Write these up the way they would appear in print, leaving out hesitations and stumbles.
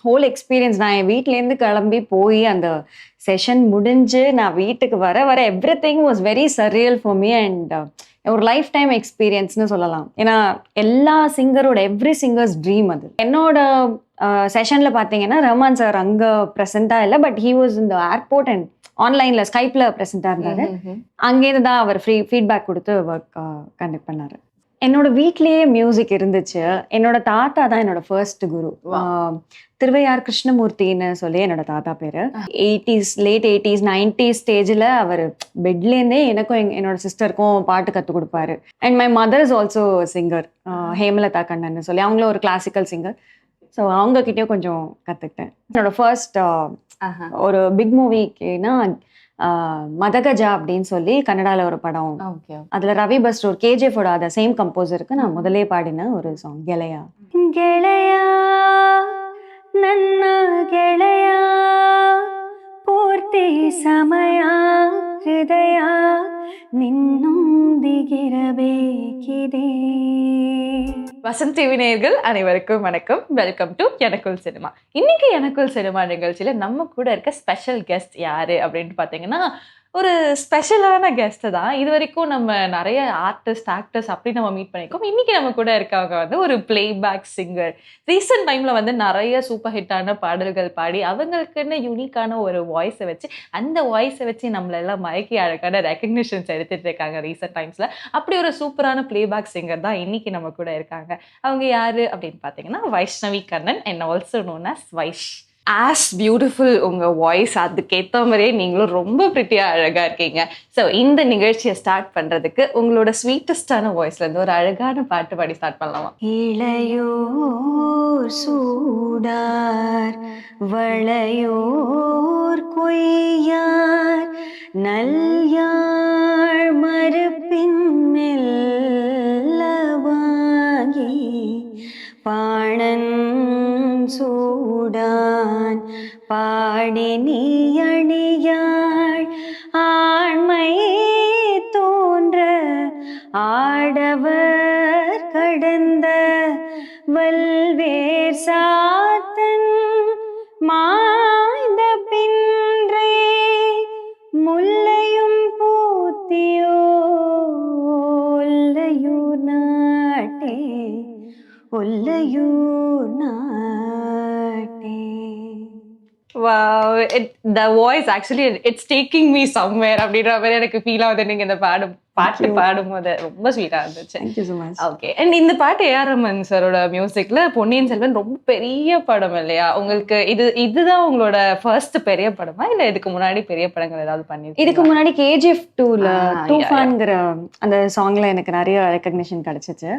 Whole experience நான் என் வீட்டிலேருந்து கிளம்பி போய் அந்த செஷன் முடிஞ்சு நான் வீட்டுக்கு வர வர every thing was very surreal for me and ஒரு லைஃப் டைம் எக்ஸ்பீரியன்ஸ்னு சொல்லலாம். ஏன்னா எல்லா சிங்கரோட எவ்ரி சிங்கர்ஸ் ட்ரீம் அது. என்னோட செஷன்ல பார்த்தீங்கன்னா ரஹ்மான் சார் அங்கே ப்ரெசென்ட்டாக இல்லை, பட் ஹீ வாஸ் இந்த ஏர்போர்ட் அண்ட் ஆன்லைனில் ஸ்கைப்பில் ப்ரெசென்ட்டாக இருந்தார். அங்கேருந்து தான் அவர் ஃபீட்பேக் கொடுத்து ஒர்க் கண்டக்ட் பண்ணார். என்னோட வீட்லேயே மியூசிக் இருந்துச்சு. என்னோட தாத்தா தான் என்னோட ஃபர்ஸ்ட் குரு. திருவையார் கிருஷ்ணமூர்த்தின்னு சொல்லி என்னோட தாத்தா பேரு. 80s லேட் 80s 90s ஸ்டேஜில் அவர் பெட்லேருந்தே எனக்கும் என்னோட சிஸ்டருக்கும் பாட்டு கற்றுக் கொடுப்பாரு. And my mother is also singer, Hemalatha Kannan சொல்லி அவங்களும் ஒரு கிளாசிக்கல் சிங்கர். ஸோ அவங்கக்கிட்டேயும் கொஞ்சம் கற்றுக்கிட்டேன். என்னோட ஃபர்ஸ்ட் ஒரு பிக் மூவிக்குன்னா மதகஜா அப்படின்னு சொல்லி கன்னடால ஒரு படம். அதுல ரவி பஸ்ரூர் கேஜிஎஃபோட அத சேம் கம்போசருக்கு நான் முதலே பாடின ஒரு சாங் ಗೆಳೆಯ ಗೆಳೆಯ ನನ್ನ ಗೆಳೆಯ ಪೂರ್ತಿ ಸಮಯ ಹೃದಯ ನಿನ್ನೊಂದಿಗಿರಬೇಕಿದೆ. வசந்த் டிவி நேயர்கள் அனைவருக்கும் வணக்கம். வெல்கம் டு எனக்குள் சினிமா. இன்னைக்கு எனக்குள் சினிமா நிகழ்ச்சியில நம்ம கூட இருக்க ஸ்பெஷல் கெஸ்ட் யாரு அப்படின்னு பாத்தீங்கன்னா ஒரு ஸ்பெஷலான கெஸ்ட் தான். இது வரைக்கும் நம்ம நிறைய ஆக்டர்ஸ் அப்படி நம்ம மீட் பண்ணியிருக்கோம். இன்னைக்கு நம்ம கூட இருக்கவங்க வந்து ஒரு பிளேபேக் சிங்கர். ரீசெண்ட் டைம்ல வந்து நிறைய சூப்பர் ஹிட்டான பாடல்கள் பாடி அவங்களுக்குன்னு யூனிக்கான ஒரு வாய்ஸை வச்சு அந்த வாய்ஸை வச்சு நம்மளெல்லாம் மயக்கி அழகான ரெக்கக்னிஷன்ஸ் எடுத்துட்டு இருக்காங்க ரீசெண்ட் டைம்ஸ்ல. அப்படி ஒரு சூப்பரான பிளேபேக் சிங்கர் தான் இன்னைக்கு நம்ம கூட இருக்காங்க. அவங்க யாரு அப்படின்னு பாத்தீங்கன்னா Vaishnavi Kannan and also known as Vaish. As beautiful உங்கள் வாய்ஸ், அதுக்கேற்ற மாதிரியே நீங்களும் ரொம்ப பிரிட்டியாக அழகாக இருக்கீங்க. ஸோ இந்த நிகழ்ச்சியை ஸ்டார்ட் பண்ணுறதுக்கு உங்களோட ஸ்வீட்டஸ்டான வாய்ஸ்லேருந்து ஒரு அழகான பாட்டு பாடி ஸ்டார்ட் பண்ணலாமா? இளையோர் சூடார் வளையோர் கொய்யார் நல்யாழ் மறுப்பின் மெல்லவாகி பாணன் சூடான் பாடி நீ அணியாள் ஆண்மை தோன்ற ஆடவர் கடந்த வல்வேர் சாத்தன் மாய்ந்த பின்றே முல்லையும் பூத்தியோ Ollaiyur நாட்டே Ollaiyur நாட்டே. Wow, the voice actually it's taking me somewhere அப்படின்ற மாதிரி எனக்கு ஃபீல் ஆகுது. நீங்க இந்த பாட்டு பாடும்போது ரொம்ப ஸ்வீட்டா இருந்துச்சு. Thank you so much. Okay. And இந்த பாட்டு ஏஆர் ரஹ்மான் சாரோட மியூசிக்ல பொன்னியின் செல்வன் ரொம்ப பெரிய படம் இல்லையா? உங்களுக்கு இதுதான் உங்களோட ஃபர்ஸ்ட் பெரிய படமா இல்ல இதுக்கு முன்னாடி பெரிய படங்கள் ஏதாவது பண்ணிருக்கீங்களா? இதுக்கு முன்னாடி கேஜிஎஃப் 2ல தூஃபான்ங்கிற அந்த சாங்ல எனக்கு நிறைய ரெகக்னிஷன் கிடைச்சிச்சு.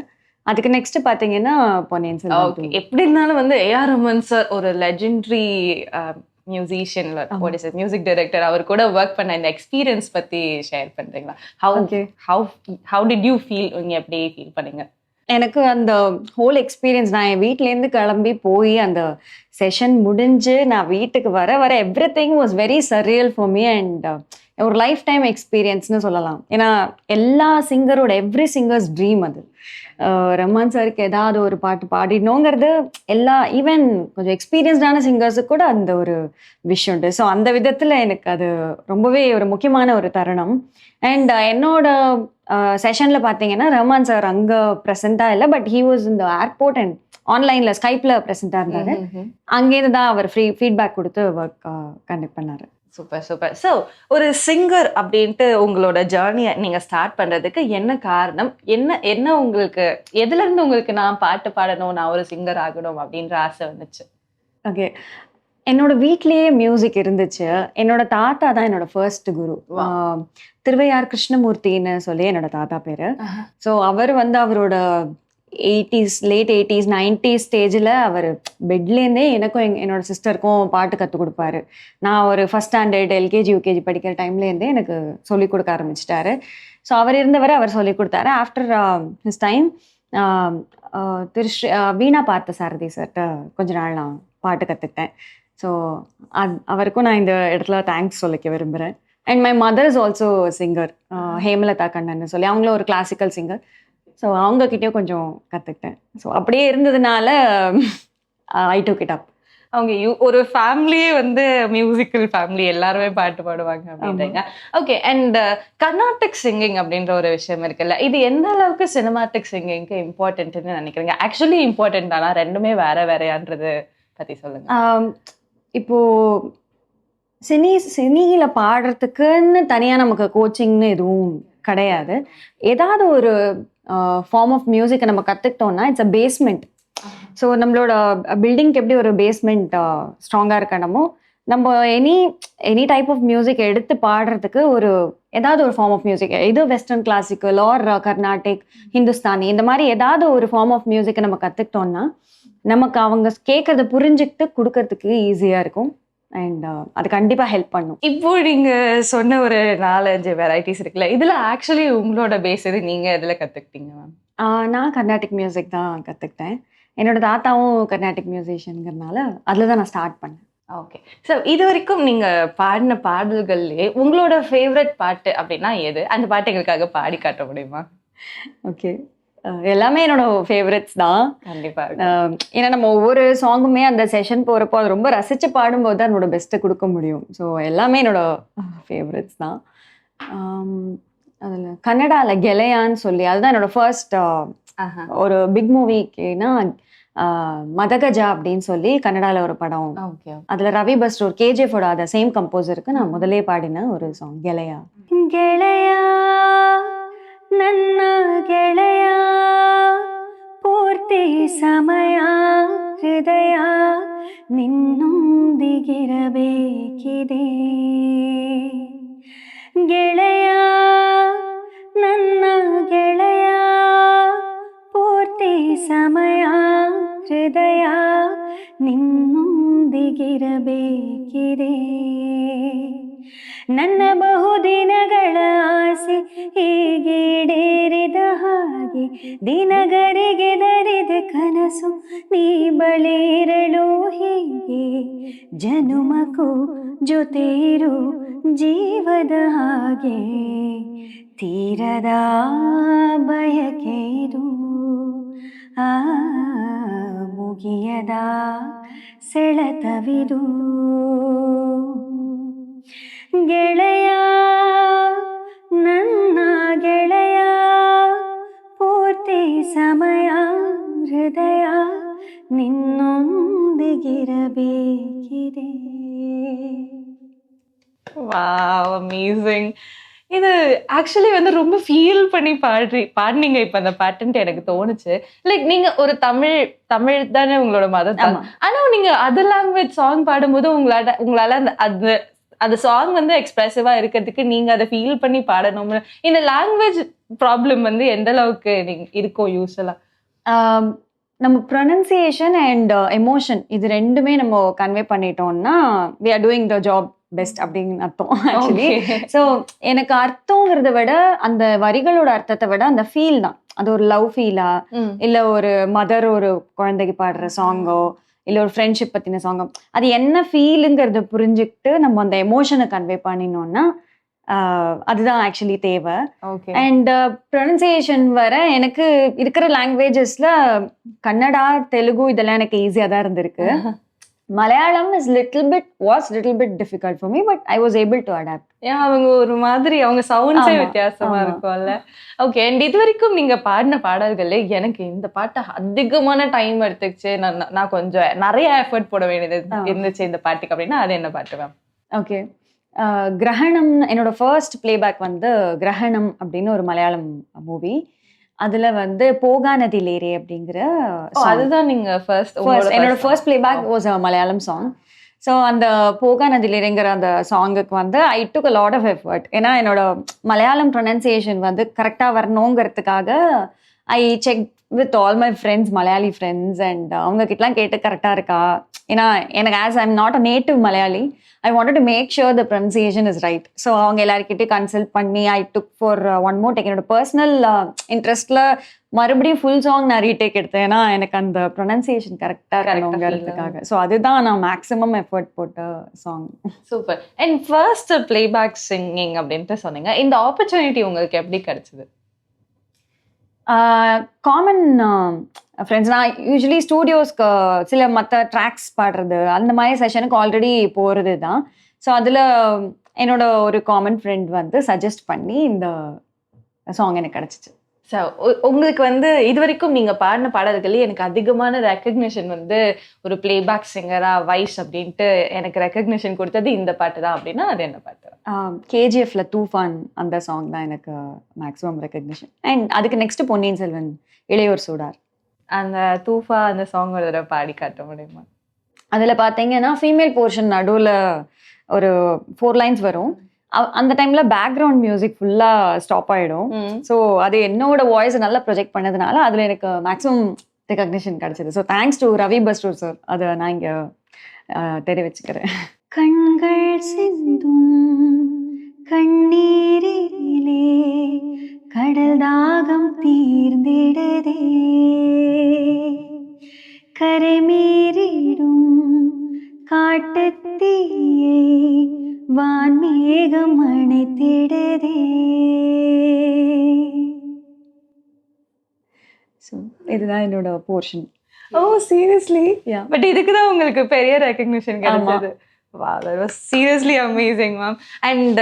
அதுக்கு நெக்ஸ்ட் பாத்தீங்கன்னா பொன்னியின் செல்வன். எப்படி இருந்தாலும் வந்து ஏஆர் ரஹ்மான் சார் ஒரு லெஜெண்டரி மியூசிஷியன்ல மியூசிக் டைரக்டர், அவர் கூட ஒர்க் பண்ண இந்த எக்ஸ்பீரியன்ஸ் பத்தி ஷேர் பண்றீங்களா? how did you feel? நீங்க எப்படி ஃபீல் பண்ணீங்க? எனக்கு அந்த ஹோல் எக்ஸ்பீரியன்ஸ் நான் என் வீட்டிலேருந்து கிளம்பி போய் அந்த செஷன் முடிஞ்சு நான் வீட்டுக்கு வர வர every thing was very surreal for me and ஒரு லைஃப் டைம் எக்ஸ்பீரியன்ஸ்னு சொல்லலாம். ஏன்னா எல்லா சிங்கரோட எவ்ரி சிங்கர்ஸ் ட்ரீம் அது. ரஹ்மான் சாருக்கு ஏதாவது ஒரு பாட்டு பாடிடணுங்கிறது ஈவன் கொஞ்சம் எக்ஸ்பீரியன்ஸ்டான சிங்கர்ஸுக்கு கூட அந்த ஒரு விஷயம் உண்டு. ஸோ அந்த விதத்தில் எனக்கு அது ரொம்பவே ஒரு முக்கியமான ஒரு தருணம். அண்ட் என்னோட செஷனில் பார்த்தீங்கன்னா ரஹ்மான் சார் அங்கே ப்ரெசென்ட்டாக இல்லை, பட் ஹீ வாஸ் இந்த ஏர்போர்ட் அண்ட் ஆன்லைனில் ஸ்கைப்பில் ப்ரெசென்ட்டாக இருந்தார். அங்கேருந்து தான் அவர் ஃபீட்பேக் கொடுத்து ஒர்க் கண்டக்ட் பண்ணார். Super super. ஸோ ஒரு சிங்கர் அப்படின்ட்டு உங்களோட ஜேர்னியை நீங்கள் ஸ்டார்ட் பண்ணுறதுக்கு என்ன காரணம்? என்ன உங்களுக்கு எதுலேருந்து உங்களுக்கு நான் பாட்டு பாடணும், நான் ஒரு சிங்கர் ஆகணும் அப்படின்ற ஆசை வந்துச்சு? ஓகே, என்னோட வீட்லேயே மியூசிக் இருந்துச்சு. என்னோட தாத்தா தான் என்னோட ஃபர்ஸ்ட் குரு. திருவையார் கிருஷ்ணமூர்த்தின்னு சொல்லி என்னோட தாத்தா பேரு. ஸோ அவர் வந்து அவரோட 80s லேட் 80s 90s ஸ்டேஜில் அவர் பெட்லேருந்தே எனக்கும் என்னோட சிஸ்டருக்கும் பாட்டு கற்றுக் கொடுப்பாரு. நான் ஒரு ஃபஸ்ட் ஸ்டாண்டர்ட் எல்கேஜி யூகேஜி படிக்கிற டைம்லேருந்தே எனக்கு சொல்லிக் கொடுக்க ஆரம்பிச்சிட்டாரு. ஸோ அவர் இருந்தவரை அவர் சொல்லிக் கொடுத்தாரு. ஆஃப்டர் ஹிஸ் டைம் வீணா பார்த்த சாரதி சார்கிட்ட கொஞ்ச நாள் நான் பாட்டு கற்றுக்கிட்டேன். ஸோ அவருக்கும் நான் இந்த இடத்துல தேங்க்ஸ் சொல்லிக்க விரும்புகிறேன். And my mother is also singer, Hemalatha Kannan சொல்லி அவங்களும் ஒரு கிளாசிக்கல் சிங்கர். ஸோ அவங்கக்கிட்டேயும் கொஞ்சம் கற்றுக்கிட்டேன். ஸோ அப்படியே இருந்ததுனால ஐ டுக் இட் அப். அவங்க ஒரு ஃபேமிலியே வந்து மியூசிக்கல் ஃபேமிலி, எல்லாருமே பாட்டு பாடுவாங்க அப்படின்றீங்க. ஓகே, அண்ட் கர்நாடிக் சிங்கிங் அப்படின்ற ஒரு விஷயம் இருக்குல்ல, இது எந்த அளவுக்கு சினிமாட்டிக் சிங்கிங்க்கு இம்பார்ட்டன்ட்னு நினைக்கிறீங்க? ஆக்சுவலி இம்பார்ட்டன்ட் தானா? ரெண்டுமே வேற வேறையான்றது பத்தி சொல்லுங்க. இப்போ சினியில பாடுறதுக்குன்னு தனியா நமக்கு கோச்சிங்னு எதுவும் கிடையாது. ஏதாவது ஒரு ஃபார்ம் ஆஃப் மியூசிக்கை நம்ம கத்துக்கிட்டோம்னா இட்ஸ் அ பேஸ்மெண்ட். ஸோ நம்மளோட பில்டிங்க்கு எப்படி ஒரு பேஸ்மெண்ட் ஸ்ட்ராங்காக இருக்கணுமோ, நம்ம எனி டைப் ஆஃப் மியூசிக் எடுத்து பாடுறதுக்கு ஏதாவது ஒரு ஃபார்ம் ஆஃப் மியூசிக், இது western classical or Carnatic, Hindustani, இந்த மாதிரி ஏதாவது ஒரு ஃபார்ம் ஆஃப் மியூசிக்கை நம்ம கற்றுக்கிட்டோம்னா நமக்கு அவங்க கேட்கறத புரிஞ்சுக்கிட்டு கொடுக்கறதுக்கு ஈஸியாக இருக்கும். அண்ட் அது கண்டிப்பாக ஹெல்ப் பண்ணும். இப்போ நீங்க சொன்ன ஒரு 4-5 வெரைட்டிஸ் இருக்குல்ல, இதுல ஆக்சுவலி உங்களோட பேஸ் எது? நீங்க எதுல கத்துக்கிட்டீங்க மேம்? நான் கர்நாடிக் மியூசிக் தான் கற்றுக்கிட்டேன். என்னோட தாத்தாவும் கர்நாடிக் மியூசிஷியனுங்கிறதுனால அதில் தான் நான் ஸ்டார்ட் பண்ணேன். ஓகே. ஸோ இது வரைக்கும் நீங்க பாடின பாடல்கள்லயே உங்களோட ஃபேவரட் பாட்டு அப்படின்னா எது? அந்த பாட்டு எங்களுக்காக பாடி காட்ட முடியுமா? ஓகே, எல்லாமே என்னோட ஃபேவரட்ஸ் தான். கண்டிப்பா. ஏன்னா நம்ம ஒவ்வொரு சாங்குமே அந்த செஷன் போகிறப்போ அது ரொம்ப ரசித்து பாடும்போது தான் என்னோட பெஸ்ட்டை கொடுக்க முடியும். ஸோ எல்லாமே என்னோட ஃபேவரட்ஸ் தான். அதில் கன்னடாவில் கெலையான்னு சொல்லி, அதுதான் என்னோட ஃபர்ஸ்ட் ஒரு பிக் மூவிக்குன்னா மதகஜா அப்படின்னு சொல்லி கன்னடாவில் ஒரு படம். அதில் ரவி பஸ்டூர் கேஜிஎஃபோட அதை சேம் கம்போசருக்கு நான் முதலே பாடின ஒரு சாங் கெலையா. ಗೆಳೆಯಾ ನನ್ನ ಗೆಳೆಯ ಪೂರ್ತಿ ಸಮಯ ಹೃದಯ ನಿನ್ನೊಂದಿಗಿರಬೇಕಿದೆ. ಗೆಳೆಯ ನನ್ನ ಗೆಳೆಯ ಪೂರ್ತಿ ಸಮಯ ಹೃದಯ ನಿನ್ನೊಂದಿಗಿರಬೇಕಿದೆ. ನನ್ನ ಬಹುದಿನಗಳ ಆಸೆ ಹೀಗೀಡೇರಿದ ಹಾಗೆ ದಿನಗರಿಗೆ ದರಿದ ಕನಸು ನೀ ಬಳಿರಳು ಹೀಗೆ ಜನುಮಕ್ಕೂ ಜೊತೆ ಇರು ಜೀವದ ಹಾಗೆ ತೀರದ ಬಯಕೆ ಇದು ಮುಗಿಯದ ಸೆಳೆತವಿದು. ಗೆಳೆಯ ನನ್ನ ಗೆಳೆಯ ಪೂರ್ತಿ ಸಮಯ ಹೃದಯ ನಿನ್ನೊಂದಿಗಿರಬೇಕಿದೆ. Wow, amazing. இது ஆக்சுவலி வந்து ரொம்ப ஃபீல் பண்ணி பாடினீங்க இப்ப அந்த பாட்டுன்ட்டு எனக்கு தோணுச்சு. லைக் நீங்க ஒரு தமிழ் தானே உங்களோட மதர் டங், ஆனா நீங்க அதர் லாங்குவேஜ் சாங் பாடும்போது உங்களால அந்த சாங் வந்து எக்ஸ்பிரசிவா இருக்கிறதுக்கு நீங்க அதை ஃபீல் பண்ணி பாடணும். இந்த லாங்குவேஜ் ப்ராப்ளம் வந்து எந்த அளவுக்கு இருக்கும் யூஸ்வலா? நம்ம ப்ரொனன்சியேஷன் அண்ட் எமோஷன் இது ரெண்டுமே நம்ம கன்வே பண்ணிட்டோம்னா we are doing the job best அப்படின்னு அர்த்தம் ஆக்சுவலி. ஸோ எனக்கு அர்த்தங்கிறத விட அந்த வரிகளோட அர்த்தத்தை விட அந்த ஃபீல் தான். அது ஒரு லவ் ஃபீலா, இல்லை ஒரு மதர் ஒரு குழந்தைக்கு பாடுற சாங்கோ, இல்லை ஒரு ஃப்ரெண்ட்ஷிப் பற்றின சாங்கோ, அது என்ன ஃபீலுங்கிறத புரிஞ்சுக்கிட்டு நம்ம அந்த எமோஷனை கன்வே பண்ணினோம்னா அதுதான் ஆக்சுவலி தேவை. அண்ட் ப்ரொனன்சியேஷன் வர எனக்கு இருக்கிற லாங்குவேஜஸ்ல கன்னடா, தெலுங்கு இதெல்லாம் எனக்கு ஈஸியாக தான் இருந்திருக்கு. Malayalam was little bit difficult for me, but I was able to adapt. அவங்க ஒரு மாதிரி அவங்க சவுண்ட்ஸே வித்தியாசமா இருக்கும்ல. ஓகே, அண்ட் இது வரைக்கும் நீங்க பாடின பாடல்கள்ல எனக்கு இந்த பாட்டு அதிகமான டைம் எடுத்துச்சு, நான் கொஞ்சம் நிறைய எஃபர்ட் போட வேண்டியது இருந்துச்சு இந்த பாட்டுக்கு அப்படின்னா அது என்ன பாட்டு மேம்? ஓகே, கிரகணம் என்னோட ஃபர்ஸ்ட் பிளேபேக் வந்து கிரகணம் அப்படின்னு ஒரு மலையாளம் மூவி. அதுல வந்து போகா நதி லேரே அப்படிங்கிற அதுதான் நீங்க என்னோட first playback was a Malayalam song. So அந்த போகா நதி லேரேங்கிற அந்த சாங்குக்கு வந்து I took a lot of effort. ஏன்னா என்னோட மலையாளம் ப்ரொனன்சியேஷன் வந்து கரெக்டாக வரணுங்கிறதுக்காக I check with all my friends, Malayali friends, and அவங்க கிட்டலாம் கேட்டு கரெக்டாக இருக்கா. ஏன்னா எனக்கு as I am not a native Malayali, I wanted to make sure the pronunciation is right. So அவங்க எல்லாருக்கிட்டையும் கன்சல்ட் பண்ணி I took for one more take. என்னோட பர்சனல் இன்ட்ரெஸ்ட்ல மறுபடியும் ஃபுல் சாங் நான் ரீடேக் எடுத்தேன். ஏன்னா எனக்கு அந்த ப்ரொனன்சியேஷன் கரெக்டாக இருக்கணுங்கிறதுக்காக. ஸோ அதுதான் நான் மேக்ஸிமம் எஃபர்ட் போட்ட song. Super. And first playback singing அப்படின்ட்டு சொன்னீங்க, இந்த ஆப்பர்ச்சுனிட்டி உங்களுக்கு எப்படி கிடைச்சது? Common friends. நான் யூஸ்வலி ஸ்டூடியோஸ்க்கு சில மற்ற ட்ராக்ஸ் பாடுறது அந்த மாதிரி செஷனுக்கு ஆல்ரெடி போகிறது தான். ஸோ அதில் என்னோட ஒரு காமன் ஃப்ரெண்ட் வந்து சஜஸ்ட் பண்ணி இந்த சாங் எனக்கு கிடச்சிச்சு. ஸோ உங்களுக்கு வந்து இது வரைக்கும் நீங்கள் பாடின பாடல்களே எனக்கு அதிகமான ரெக்கக்னிஷன் வந்து ஒரு பிளேபேக் சிங்கராக வைஸ் அப்படின்ட்டு எனக்கு ரெக்கக்னிஷன் கொடுத்தது இந்த பாட்டு தான் அப்படின்னா அது என்ன பாட்டு? கேஜிஎஃப்ல தூஃபான் அந்த சாங் தான் எனக்கு மேக்ஸிமம் ரெக்கக்னிஷன். அண்ட் அதுக்கு நெக்ஸ்ட் பொன்னியின் செல்வன் இளையோர் சூடார். அந்த தூஃபா அந்த சாங் ஒரு தடவை பாடி காட்ட முடியுமா? அதில் பார்த்தீங்கன்னா ஃபீமேல் போர்ஷன் நடுவில் ஒரு 4 lines வரும். அந்த டைம்ல பேக்ரவுண்ட் மியூசிக் ஃபுல்லா ஸ்டாப் ஆயிடும். ஸோ அது என்னோட வாய்ஸ் நல்லா ப்ரொஜெக்ட் பண்ணதுனால அதுல எனக்கு மேக்ஸிமம் ரெகக்னிஷன் கிடைச்சது. So thanks to Ravi Basrur sir, அதை நான் இங்க தெரிவிச்சுக்கிறேன். கண்கள் சிந்தும் கண்ணீரிலே கடல் தாகம் தீர்ந்திடதே, கரை மீறிடும் காட்டுத்தீயை வான்மேகம் அணைத்திடதே. ஸோ இதுதான் என்னோட போர்ஷன். O seriously? பட் இதுக்கு தான் உங்களுக்கு பெரிய ரெகக்னிஷன் கிடைச்சது. Wow, that was seriously amazing, ma'am. And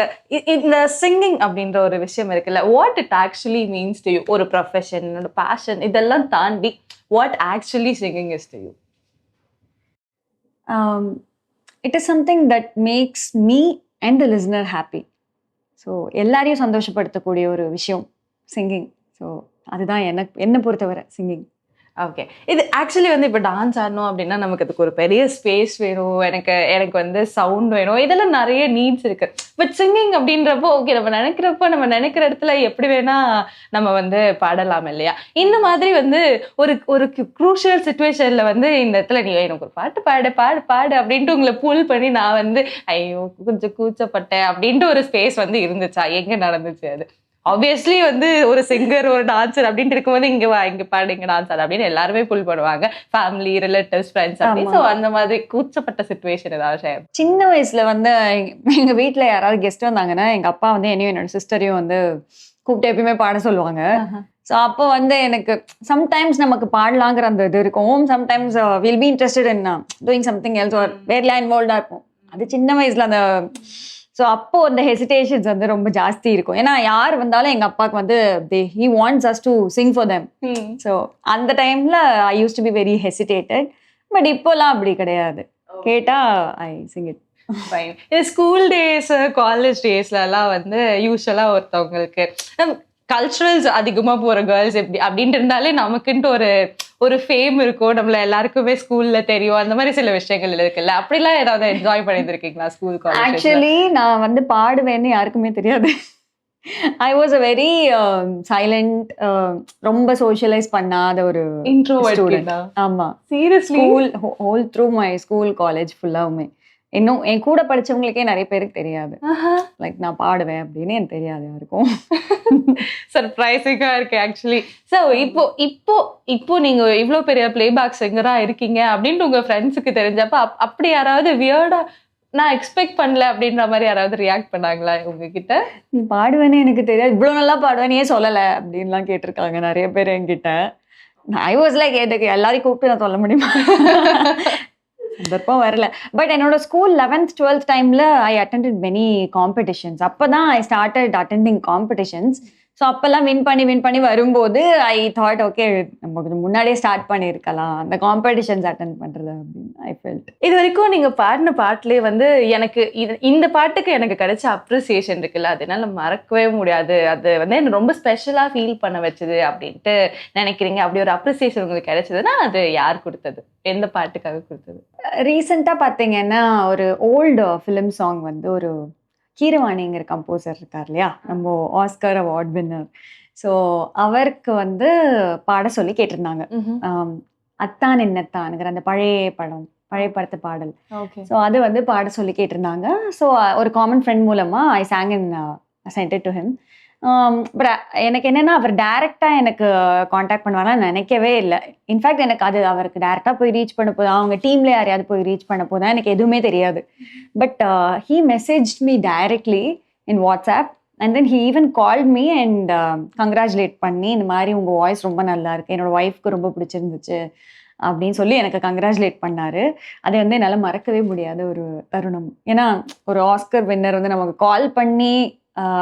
இந்த சிங்கிங் அப்படின்ற ஒரு விஷயம் இருக்குல்ல, what it actually means to you, ஒரு ப்ரொஃபஷன், ஒரு பேஷன், இதெல்லாம் தாண்டி what actually singing is to you? It is something that makes me and the listener happy. So எல்லாரையும் சந்தோஷப்படுத்தக்கூடிய ஒரு விஷயம் சிங்கிங். ஸோ அதுதான் என்னை பொறுத்தவரை சிங்கிங். ஓகே, இது ஆக்சுவலி வந்து இப்போ டான்ஸ் ஆடணும் அப்படின்னா நமக்கு அதுக்கு ஒரு பெரிய ஸ்பேஸ் வேணும், எனக்கு வந்து சவுண்ட் வேணும், இதெல்லாம் நிறைய நீட்ஸ் இருக்கு. பட் சிங்கிங் அப்படின்றப்போ ஓகே, நம்ம நினைக்கிற இடத்துல எப்படி வேணா நம்ம வந்து பாடலாம் இல்லையா? இந்த மாதிரி வந்து ஒரு க்ரூஷியல் சுச்சுவேஷன்ல வந்து இந்த இடத்துல நீ எனக்கு ஒரு பாட்டு பாடு அப்படின்ட்டு உங்களை புல் பண்ணி நான் வந்து ஐயோ கொஞ்சம் கூச்சப்பட்டேன் அப்படின்ட்டு ஒரு ஸ்பேஸ் வந்து இருந்துச்சா? எங்க நடந்துச்சு அது? ஆப்வியஸ்லி வந்து ஒரு சிங்கர் ஒரு டான்சர் அப்படின்ட்டு இருக்கும்போது இங்க பாடு இங்க டான்ஸ் ஆடு அப்படின்னு எல்லாருமே புல் பண்ணுவாங்க, ஃபேமிலி ரிலேட்டிவ்ஸ் ஃப்ரெண்ட்ஸ் அப்படின்னு. ஸோ அந்த மாதிரி கூச்சப்பட்ட சுச்சுவேஷன் ஏதாவது ஷேர்? சின்ன வயசுல வந்து எங்க வீட்டுல யாராவது கெஸ்ட் வந்தாங்கன்னா எங்க அப்பா வந்து என்னையும் என்னோட சிஸ்டரையும் வந்து கூப்பிட்டு எப்பயுமே பாட சொல்லுவாங்க. ஸோ அப்போ வந்து எனக்கு சம்டைம்ஸ் நமக்கு பாடலாங்கிற அந்த இது இருக்கும், sometimes will be interested in doing something else or வேர்லாம் இன்வால்வ்டா இருக்கும். அது சின்ன வயசுல அந்த ஸோ அப்போ அந்த ஹெசிடேஷன்ஸ் வந்து ரொம்ப ஜாஸ்தி இருக்கும். ஏன்னா யார் வந்தாலும் எங்க அப்பாவுக்கு வந்து he wants us to sing for them. So அந்த டைம்ல I use to be very hesitated. But இப்போலாம் அப்படி கிடையாது, கேட்டா I sing it. School days college டேஸ்லலாம் வந்து யூஸ்வலா ஒருத்தவங்களுக்கு கல்ச்சுரல்ஸ் அதிகமா போற கேர்ள்ஸ் எப்படி அப்படின்ட்டு இருந்தாலே நமக்குன்ட்டு ஒரு ஃபேம் இருக்கும், நம்மள எல்லாருக்குமே ஸ்கூல்ல தெரியும், அந்த மாதிரி சில விஷயங்கள் இருக்குல்ல, அப்படிலாம் ஏதாவது என்ஜாய் பண்ணிருக்கீங்களா ஸ்கூல் காலேஜ்? ஆக்சுவலி நான் வந்து பாடுவேன்னு யாருக்குமே தெரியாது. I was a very silent, ரொம்ப சோஷியலைஸ் பண்ணாத ஒரு இன்ட்ரோவர்ட். ஆமா, seriously school whole through my school college ஃபுல்லாவுமே இன்னும் என் கூட படிச்சவங்களுக்கே நிறைய பேருக்கு தெரியாது லைக் நான் பாடுவேன் அப்படின்னு எனக்கு தெரியாது யாருக்கும். சர்ப்ரைசிங்கா இருக்கு ஆக்சுவலி. ஸோ இப்போ நீங்க இவ்வளவு பெரிய பிளேபேக் சிங்கரா இருக்கீங்க அப்படின்ட்டு உங்க ஃப்ரெண்ட்ஸுக்கு தெரிஞ்சப்ப அப்படி யாராவது வியர்டா நான் எக்ஸ்பெக்ட் பண்ணல அப்படின்ற மாதிரி யாராவது ரியாக்ட் பண்ணாங்களா உங்ககிட்ட? நீ பாடுவேன்னு எனக்கு தெரியாது, இவ்வளவு நல்லா பாடுவேன்னு ஏன் சொல்லலை அப்படின்லாம் கேட்டிருக்காங்க நிறைய பேர் என்கிட்ட. ஐ வாஸ் லைக் எனக்கு எல்லாரையும் கூப்பிட்டு நான் சொல்ல முடியுமா, சந்தர்ப்பம் வரல. பட் என்னோட ஸ்கூல் 11th 12th டைம்ல ஐ அட்டெண்டட் மெனி காம்படிஷன்ஸ். அப்பதான் I started attending competitions. So அப்பெல்லாம் வின் பண்ணி வரும்போது ஐ தாட் ஓகே நம்ம கொஞ்சம் முன்னாடியே ஸ்டார்ட் பண்ணியிருக்கலாம் அந்த காம்படிஷன்ஸ் அட்டென்ட் பண்றது அப்படின்னு ஐ ஃபெல்ட். இது வரைக்கும் நீங்க பாடின பாட்டுலேயே வந்து எனக்கு இந்த பாட்டுக்கு எனக்கு கிடைச்ச அப்ரிசியேஷன் இருக்குல்ல, அதனால மறக்கவே முடியாது, அது வந்து என்ன ரொம்ப ஸ்பெஷலா ஃபீல் பண்ண வச்சது அப்படின்ட்டு நினைக்கிறீங்க? அப்படி ஒரு அப்ரிசியேஷன் உங்களுக்கு கிடைச்சதுன்னா அது யார் கொடுத்தது, எந்த பாட்டுக்காக கொடுத்தது? ரீசெண்டாக பார்த்தீங்கன்னா ஒரு ஓல்டு ஃபிலிம் சாங் வந்து ஒரு கீரவாணிங்கிற கம்போசர் இருக்கார் இல்லையா, நம்ம ஆஸ்கர் அவார்ட் வின்னர். ஸோ அவருக்கு வந்து பாட சொல்லி கேட்டிருந்தாங்க. அத்தான் என்னத்தானுங்கிற அந்த பழைய படத்து பாடல். ஸோ அது வந்து பாட சொல்லி கேட்டிருந்தாங்க. ஸோ ஒரு காமன் ஃப்ரெண்ட் மூலமா I song in sent it to him. But எனக்கு என்னன்னா அவர் டைரக்டா எனக்கு காண்டாக்ட் பண்ணுவாங்கன்னு நினைக்கவே இல்லை. இன்ஃபேக்ட் எனக்கு அது அவருக்கு டைரக்டா போய் ரீச் பண்ண போதா அவங்க டீம்ல யாரையாவது போய் ரீச் பண்ண போதா எனக்கு எதுவுமே தெரியாது. But he message me directly in WhatsApp and then he even called me and congratulate பண்ணி இந்த மாதிரி உங்கள் வாய்ஸ் ரொம்ப நல்லா இருக்கு, என்னோட ஒய்ஃப்க்கு ரொம்ப பிடிச்சிருந்துச்சு அப்படின்னு சொல்லி எனக்கு கங்க்ராச்சுலேட் பண்ணாரு. அதை வந்து என்னால் மறக்கவே முடியாத ஒரு தருணம். ஏன்னா ஒரு ஆஸ்கர் வின்னர் வந்து நமக்கு கால் பண்ணி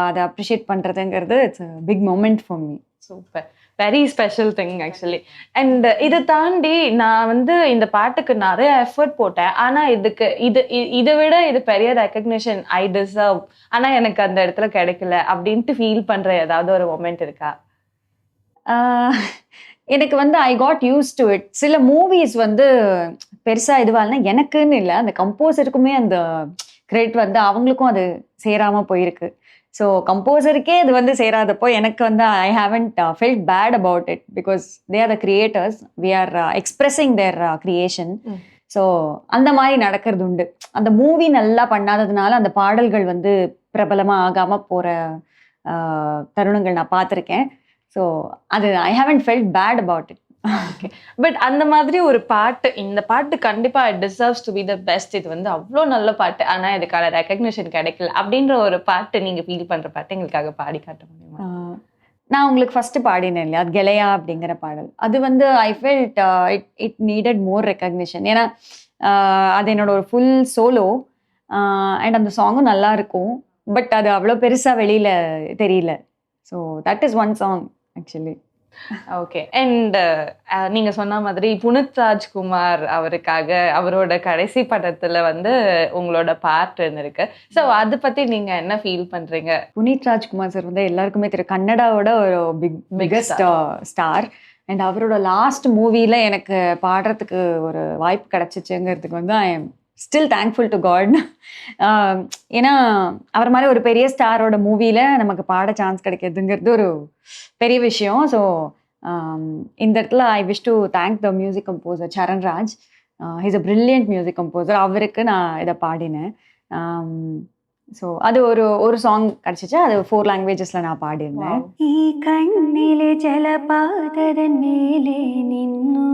அதை அப்ரிஷியேட் பண்ணுறதுங்கிறது it's a big moment for me. Super, very special thing actually. And இதை தாண்டி நான் வந்து இந்த பாட்டுக்கு நிறைய எஃபர்ட் போட்டேன், ஆனா இதுக்கு இதை விட இது பெரிய ரெக்கக்னிஷன் ஐ டிசர்வ், ஆனா எனக்கு அந்த இடத்துல கிடைக்கல அப்படின்ட்டு ஃபீல் பண்ற ஏதாவது ஒரு மொமெண்ட் இருக்கா? எனக்கு வந்து I got use to it. சில மூவிஸ் வந்து பெருசா இதுவாகனா எனக்குன்னு இல்லை, அந்த கம்போசருக்குமே அந்த கிரெடிட் வந்து அவங்களுக்கும் அது சேராம போயிருக்கு. ஸோ கம்போசருக்கே இது வந்து சேராதப்போ எனக்கு வந்து I haven't felt bad about it because they are the creators, we are expressing their creation. So அந்த மாதிரி நடக்கிறது உண்டு. அந்த மூவி நல்லா பண்ணாததுனால அந்த பாடல்கள் வந்து பிரபலமாக ஆகாமல் போகிற தருணங்கள் நான் பார்த்துருக்கேன். ஸோ அது I haven't felt bad about it. But அந்த மாதிரி ஒரு பாட்டு, இந்த பாட்டு கண்டிப்பா it deserves to be the best, இது வந்து அவ்வளோ நல்ல பாட்டு ஆனா இதுக்கான ரெக்கக்னிஷன் கிடைக்கல அப்படின்ற ஒரு பாட்டு நீங்க ஃபீல் பண்ற பாட்டு எங்களுக்காக பாடி காட்ட முடியுமா? நான் உங்களுக்கு ஃபர்ஸ்ட் பாடினேன் இல்லையா, அது கெலையா அப்படிங்கிற பாடல், அது வந்து I felt it needed more recognition. ஏன்னா அது என்னோட ஒரு ஃபுல் சோலோ அண்ட் அந்த சாங்கும் நல்லா இருக்கும், பட் அது அவ்வளோ பெருசா வெளியில தெரியல. So that is one song actually. Okay. And நீங்க சொன்ன மாதிரி புனித் ராஜ்குமார் அவருக்காக அவரோட கடைசி படத்துல வந்து உங்களோட பார்ட் இருக்கு. ஸோ அதை பத்தி நீங்க என்ன ஃபீல் பண்றீங்க? புனித் ராஜ்குமார் சார் வந்து எல்லாருக்குமே தெரியும், கன்னடாவோட ஒரு பிக்கஸ்ட் ஸ்டார். அண்ட் அவரோட லாஸ்ட் மூவில எனக்கு பாடுறதுக்கு ஒரு வாய்ப்பு கிடைச்சிச்சுங்கிறதுக்கு வந்து I am still thankful to God. ஏன்னா அவர் மாதிரி ஒரு பெரிய ஸ்டாரோட மூவியில் நமக்கு பாட சான்ஸ் கிடைக்கிறதுங்கிறது ஒரு பெரிய விஷயம். ஸோ இந்த இடத்துல I wish to thank the music composer Charanraj. He's a brilliant music composer. அவருக்கு நான் இதை பாடினேன். ஸோ அது ஒரு சாங் கிடச்சிச்சு, அது 4 லாங்குவேஜஸில் நான் பாடியிருந்தேன். ಈ ಕಣ್ಣಿಲೆ ಜಲಪಾತದ ಮೇಲೆ ನಿನ್ನು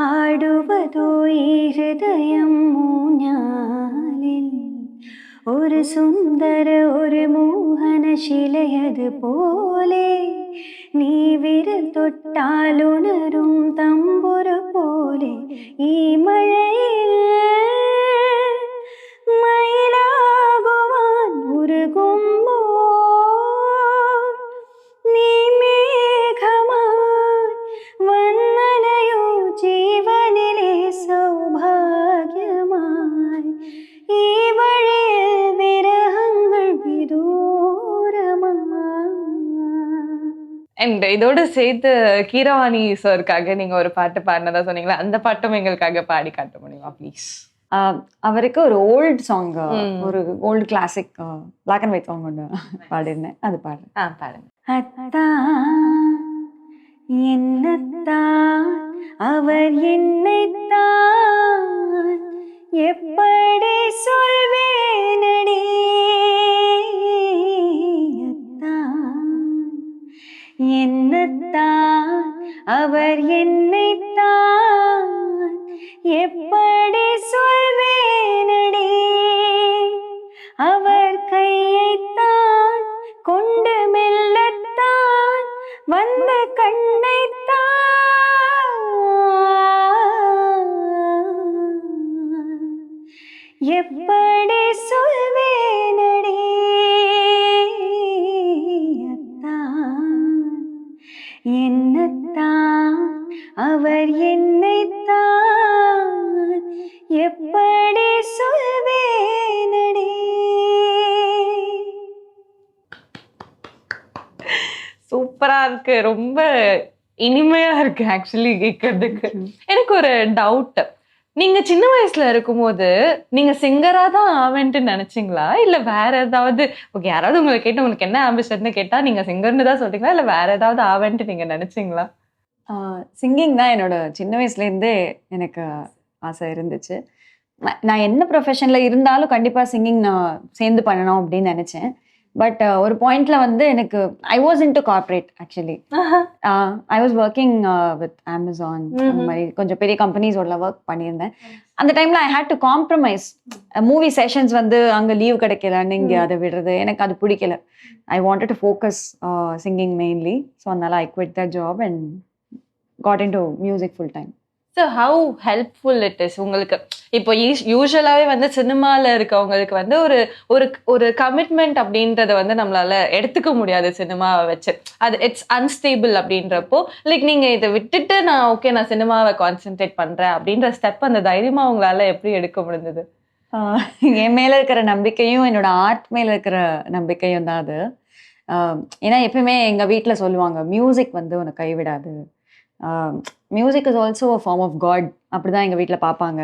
ആടുവതോ ഈ ഹൃദയം ഊഞ്ഞാലിൽ ഒരു സുന്ദര ഒരു മോഹന ശിലയത് പോലെ നീ വിരൽ തൊട്ടാലുണരും തമ്പുരു പോലെ ഈ മഴയിൽ മയിലാകുവാൻ ഉരുകുമ്പോ നീ മേഘമായി വന്നലയോ ജീവനിലെ സൗഭാഗ്യമായി ഈ വഴിയിൽ വിരഹങ്ങൾ വിദൂരമായി. அண்ட் இதோட சேர்த்து கீரவாணி சாருக்காக நீங்க ஒரு பாட்டு பாடினதா சொன்னீங்களா, அந்த பாட்டும் எங்களுக்காக பாடி காட்ட முடியுமா ப்ளீஸ்? அவருக்கு ஒரு ஓல்டு சாங், ஒரு old classic black and white song ஒன்று பாடிருந்தேன், அது பாடுறேன். பாருங்க. அத்தான் என்னத்தான் அவர் என்னைத்தான் எப்படி சொல்வேனடி, அத்தான் என்னத்தான் அவர் என்னைத்தான் எப்படி சொல்வேனடி, அவர் கையைத்தான் கொண்டு மெல்லத்தான் வந்த கண்ணைத்தான் எப்படி சொல்வேனடி, அத்தான் என்னத்தான் அவர் என்னைத்தான் எப்படி சொல்வேனடி. சூப்பரா இருக்கு, ரொம்ப இனிமையா இருக்கு ஆக்சுவலி கேட்கறதுக்கு. எனக்கு ஒரு டவுட், நீங்க சின்ன வயசுல இருக்கும்போது நீங்க சிங்கரா தான் ஆவேன்ட்டு நினைச்சீங்களா, இல்ல வேற ஏதாவது, ஓகே யாராவது உங்களை கேட்டு உங்களுக்கு என்ன ஆம்பிஷன் கேட்டா நீங்க சிங்கர்னு தான் சொல்றீங்களா, இல்ல வேற ஏதாவது ஆவேன்ட்டு நீங்க நினைச்சீங்களா? சிங்கிங் தான் என்னோட சின்ன வயசுலேருந்தே எனக்கு ஆசை இருந்துச்சு. நான் என்ன ப்ரொஃபஷனில் இருந்தாலும் கண்டிப்பாக சிங்கிங் நான் சேர்ந்து பண்ணணும் அப்படின்னு நினச்சேன். பட் ஒரு பாயிண்ட்ல வந்து எனக்கு I was into corporate actually. I was working with Amazon, அந்த மாதிரி கொஞ்சம் பெரிய கம்பெனிஸோட ஒர்க் பண்ணியிருந்தேன். அந்த டைம்ல I had to compromise. Movie sessions வந்து அங்க லீவ் கிடைக்கலன்னு இங்க அதை விடுறது எனக்கு அது பிடிக்கல. I wanted to focus singing mainly. So அதனால I quit that job and got into music full time. So how helpful it is உங்களுக்கு? இப்போ யூஸ்வலாகவே வந்து சினிமாவில் இருக்கவங்களுக்கு வந்து ஒரு ஒரு ஒரு கமிட்மெண்ட் அப்படின்றத வந்து நம்மளால எடுத்துக்க முடியாது சினிமாவை வச்சு. அது இட்ஸ் அன்ஸ்டேபிள் அப்படின்றப்போ லைக் நீங்கள் இதை விட்டுட்டு நான் ஓகே நான் சினிமாவை கான்சென்ட்ரேட் பண்ணுறேன் அப்படின்ற ஸ்டெப் அந்த தைரியமாக உங்களால் எப்படி எடுக்க முடிஞ்சது? என் மேலே இருக்கிற நம்பிக்கையும் என்னோட ஆர்ட் மேலே இருக்கிற நம்பிக்கையும் தான் அது. ஏன்னா எப்பயுமே எங்கள் வீட்டில் சொல்லுவாங்க, மியூசிக் வந்து உன்னை கைவிடாது, music is also a form of god, அப்படிதான் எங்கள் வீட்டில் பார்ப்பாங்க.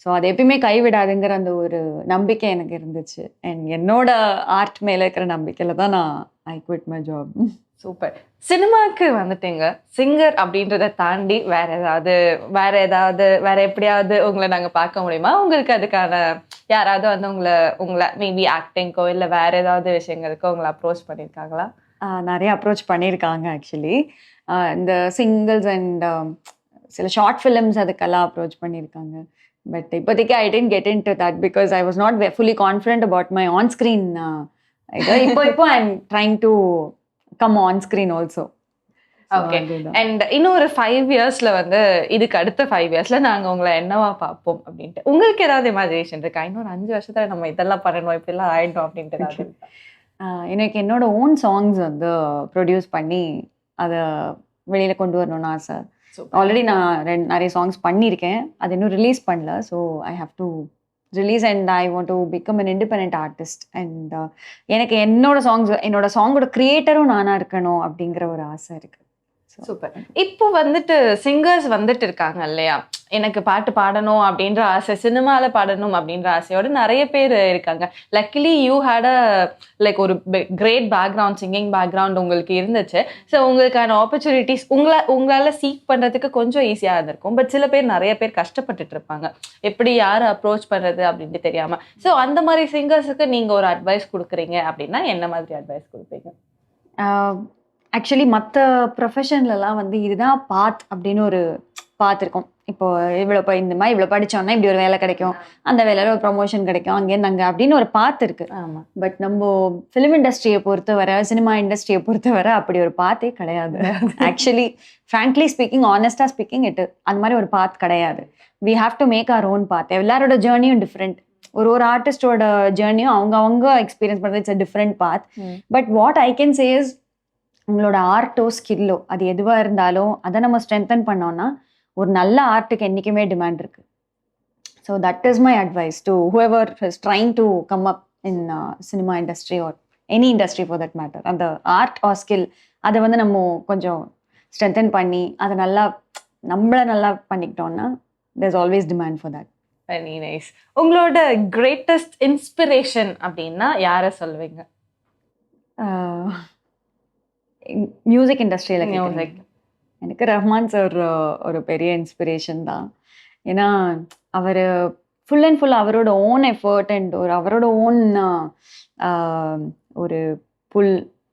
ஸோ அது எப்பயுமே கைவிடாதுங்கிற அந்த ஒரு நம்பிக்கை எனக்கு இருந்துச்சு. அண்ட் என்னோட ஆர்ட் மேலே இருக்கிற நம்பிக்கையில் தான் நான் I quit my job. Super. சினிமாவுக்கு வந்துட்டீங்க, சிங்கர் அப்படின்றத தாண்டி வேற எப்படியாவது உங்களை நாங்கள் பார்க்க முடியுமா? உங்களுக்கு அதுக்கான யாராவது வந்து உங்களை மேபி ஆக்டிங்கோ இல்லை வேற ஏதாவது விஷயங்களுக்கோ உங்களை அப்ரோச் பண்ணியிருக்காங்களா? நிறைய அப்ரோச் பண்ணியிருக்காங்க ஆக்சுவலி. இந்த சிங்கிள்ஸ் அண்ட் சில ஷார்ட் ஃபிலிம்ஸ் அதுக்கெல்லாம் அப்ரோச் பண்ணியிருக்காங்க. பட் இப்போதைக்கு I didn't get into that because I was not fully confident about my on screen. இப்போ I am trying to come on screen also. Okay. And இன்னும் ஒரு 5 இயர்ஸ்ல வந்து இதுக்கு அடுத்த 5 இயர்ஸ்ல நாங்கள் உங்களை என்னவா பார்ப்போம் அப்படின்ட்டு உங்களுக்கு ஏதாவது இமேஜினேஷன் இருக்கா? இன்னொரு 5 வருஷத்துல நம்ம இதெல்லாம் பண்ணணும், இப்படிலாம் ஆயிடும் அப்படின்ட்டு ஏதாவது? எனக்கு என்னோட ஓன் சாங்ஸ் வந்து ப்ரொடியூஸ் பண்ணி அதை வெளியில் கொண்டு வரணும்னு ஆசை. ஆல்ரெடி நான் நிறைய சாங்ஸ் பண்ணியிருக்கேன், அது இன்னும் ரிலீஸ் பண்ணல. So I have to release and I want to become an independent artist. And எனக்கு என்னோட சாங்கோட கிரியேட்டரும் நானாக இருக்கணும் அப்படிங்கிற ஒரு ஆசை இருக்குது. சூப்பர். இப்போ வந்துட்டு சிங்கர்ஸ் வந்துட்டு இருக்காங்க இல்லையா, எனக்கு பாட்டு பாடணும் அப்படின்ற ஆசை, சினிமாவில் பாடணும் அப்படின்ற ஆசையோட நிறைய பேர் இருக்காங்க. Luckily you had a like ஒரு கிரேட் பேக்ரவுண்ட், சிங்கிங் பேக்ரவுண்ட் உங்களுக்கு இருந்துச்சு. ஸோ உங்களுக்கான ஆப்பர்ச்சுனிட்டிஸ் உங்களால் சீக் பண்ணுறதுக்கு கொஞ்சம் ஈஸியாக இருந்திருக்கும். பட் சில பேர் நிறைய பேர் கஷ்டப்பட்டுட்டு இருப்பாங்க, எப்படி யாரை அப்ரோச் பண்ணுறது அப்படின்ட்டு தெரியாமல். ஸோ அந்த மாதிரி சிங்கர்ஸுக்கு நீங்கள் ஒரு அட்வைஸ் கொடுக்குறீங்க அப்படின்னா என்ன மாதிரி அட்வைஸ் கொடுப்பீங்க? ஆக்சுவலி மற்ற ப்ரொஃபஷன்லலாம் வந்து இதுதான் பாத் அப்படின்னு ஒரு பாத் இருக்கும். இப்போ இந்த மாதிரி இவ்வளோ படித்தோன்னா இப்படி ஒரு வேலை கிடைக்கும், அந்த வேலையில் ஒரு ப்ரொமோஷன் கிடைக்கும், அங்கேருந்து அங்கே அப்படின்னு ஒரு பாத் இருக்குது. ஆமாம். பட் நம்ம ஃபிலிம் இண்டஸ்ட்ரியை பொறுத்தவரை, சினிமா இண்டஸ்ட்ரியை பொறுத்தவரை அப்படி ஒரு பாத்தே கிடையாது. ஆக்சுவலி ஃப்ராங்க்லி ஸ்பீக்கிங், ஆனஸ்டாக ஸ்பீக்கிங், அந்த மாதிரி ஒரு பாத் கிடையாது. We have to make our own path. எல்லாரோட ஜேர்னியும் டிஃப்ரெண்ட். ஒரு ஆர்டிஸ்டோட ஜேர்னியும் அவங்க எக்ஸ்பீரியன்ஸ் பண்ணுறது it's a different path. But what I can say is, உங்களோட ஆர்ட்டோ ஸ்கில்லோ அது எதுவாக இருந்தாலும் அதை நம்ம ஸ்ட்ரென்தன் பண்ணோம்னா ஒரு நல்ல ஆர்ட்டுக்கு என்றைக்குமே டிமாண்ட் இருக்குது. So that is my advice to whoever is trying to come up in cinema industry or any industry for that matter. அந்த ஆர்ட் ஆர் ஸ்கில் அதை வந்து நம்ம கொஞ்சம் ஸ்ட்ரென்தன் பண்ணி அதை நம்மளை நல்லா பண்ணிக்கிட்டோம்னா there is always demand for that. Very nice. உங்களோட கிரேட்டஸ்ட் இன்ஸ்பிரேஷன் அப்படின்னா யாரை சொல்லுவீங்க? மியூசிக் இண்டஸ்ட்ரியில் எனக்கு ரஹ்மான் சார் ஒரு பெரிய இன்ஸ்பிரேஷன் தான். ஏன்னா அவர் ஃபுல் அண்ட் ஃபுல் அவரோட ஓன் எஃபர்ட் அண்ட் அவரோட ஓன்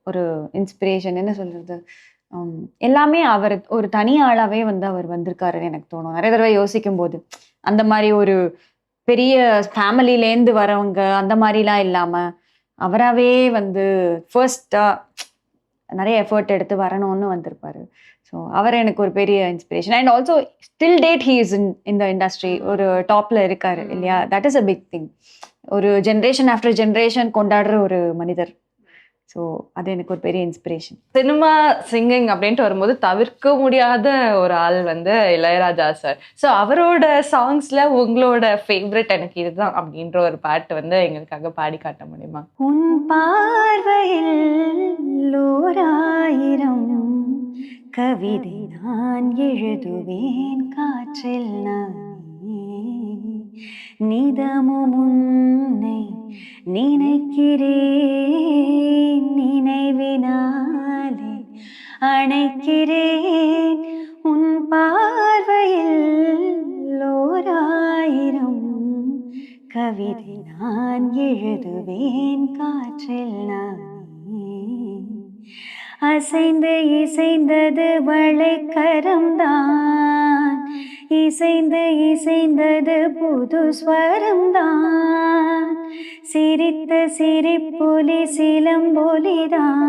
ஒரு இன்ஸ்பிரேஷன், என்ன சொல்கிறது, எல்லாமே அவர் ஒரு தனி ஆளாகவே வந்து அவர் வந்திருக்காருன்னு எனக்கு தோணும். நிறைய தடவை யோசிக்கும் போது அந்த மாதிரி ஒரு பெரிய ஃபேமிலியிலேருந்து வரவங்க அந்த மாதிரிலாம் இல்லாமல் அவராகவே வந்து ஃபர்ஸ்டாக நிறைய எஃபர்ட் எடுத்து வரணும்னு வந்திருப்பாரு. ஸோ அவர் எனக்கு ஒரு பெரிய inspiration. And also still date he is in the industry, ஒரு டாப்ல இருக்காரு இல்லையா. That is a big thing. ஒரு ஜென்ரேஷன் ஆஃப்டர் ஜென்ரேஷன் கொண்டாடுற ஒரு மனிதர். ஸோ அது எனக்கு ஒரு பெரிய இன்ஸ்பிரேஷன். சினிமா சிங்கிங் அப்படின்ட்டு வரும்போது தவிர்க்க முடியாத ஒரு ஆள் வந்து இளையராஜா சார். ஸோ அவரோட சாங்ஸ்ல உங்களோட ஃபேவரட் எனக்கு இதுதான் அப்படின்ற ஒரு பாட்டு வந்து எங்களுக்காக பாடி காட்ட முடியுமா? உன் பார்வையில் ஓராயிரம் கவிதை நான் எழுதுவேன் காற்றில் நானே, நிதமும் உன்னை நினைக்கிறேன், நினைவினாலே அணைக்கிறேன். உன் பார்வையில் ஓராயிரம் கவிதை நான் எழுதுவேன் காற்றில் நானே, அசைந்து இசைந்தது வளைக்கரம்தான், இசைந்து இசைந்தது புது ஸ்வரம்தான், சிரித்த சிரிப்பொலி சிலம்பொலிதான்,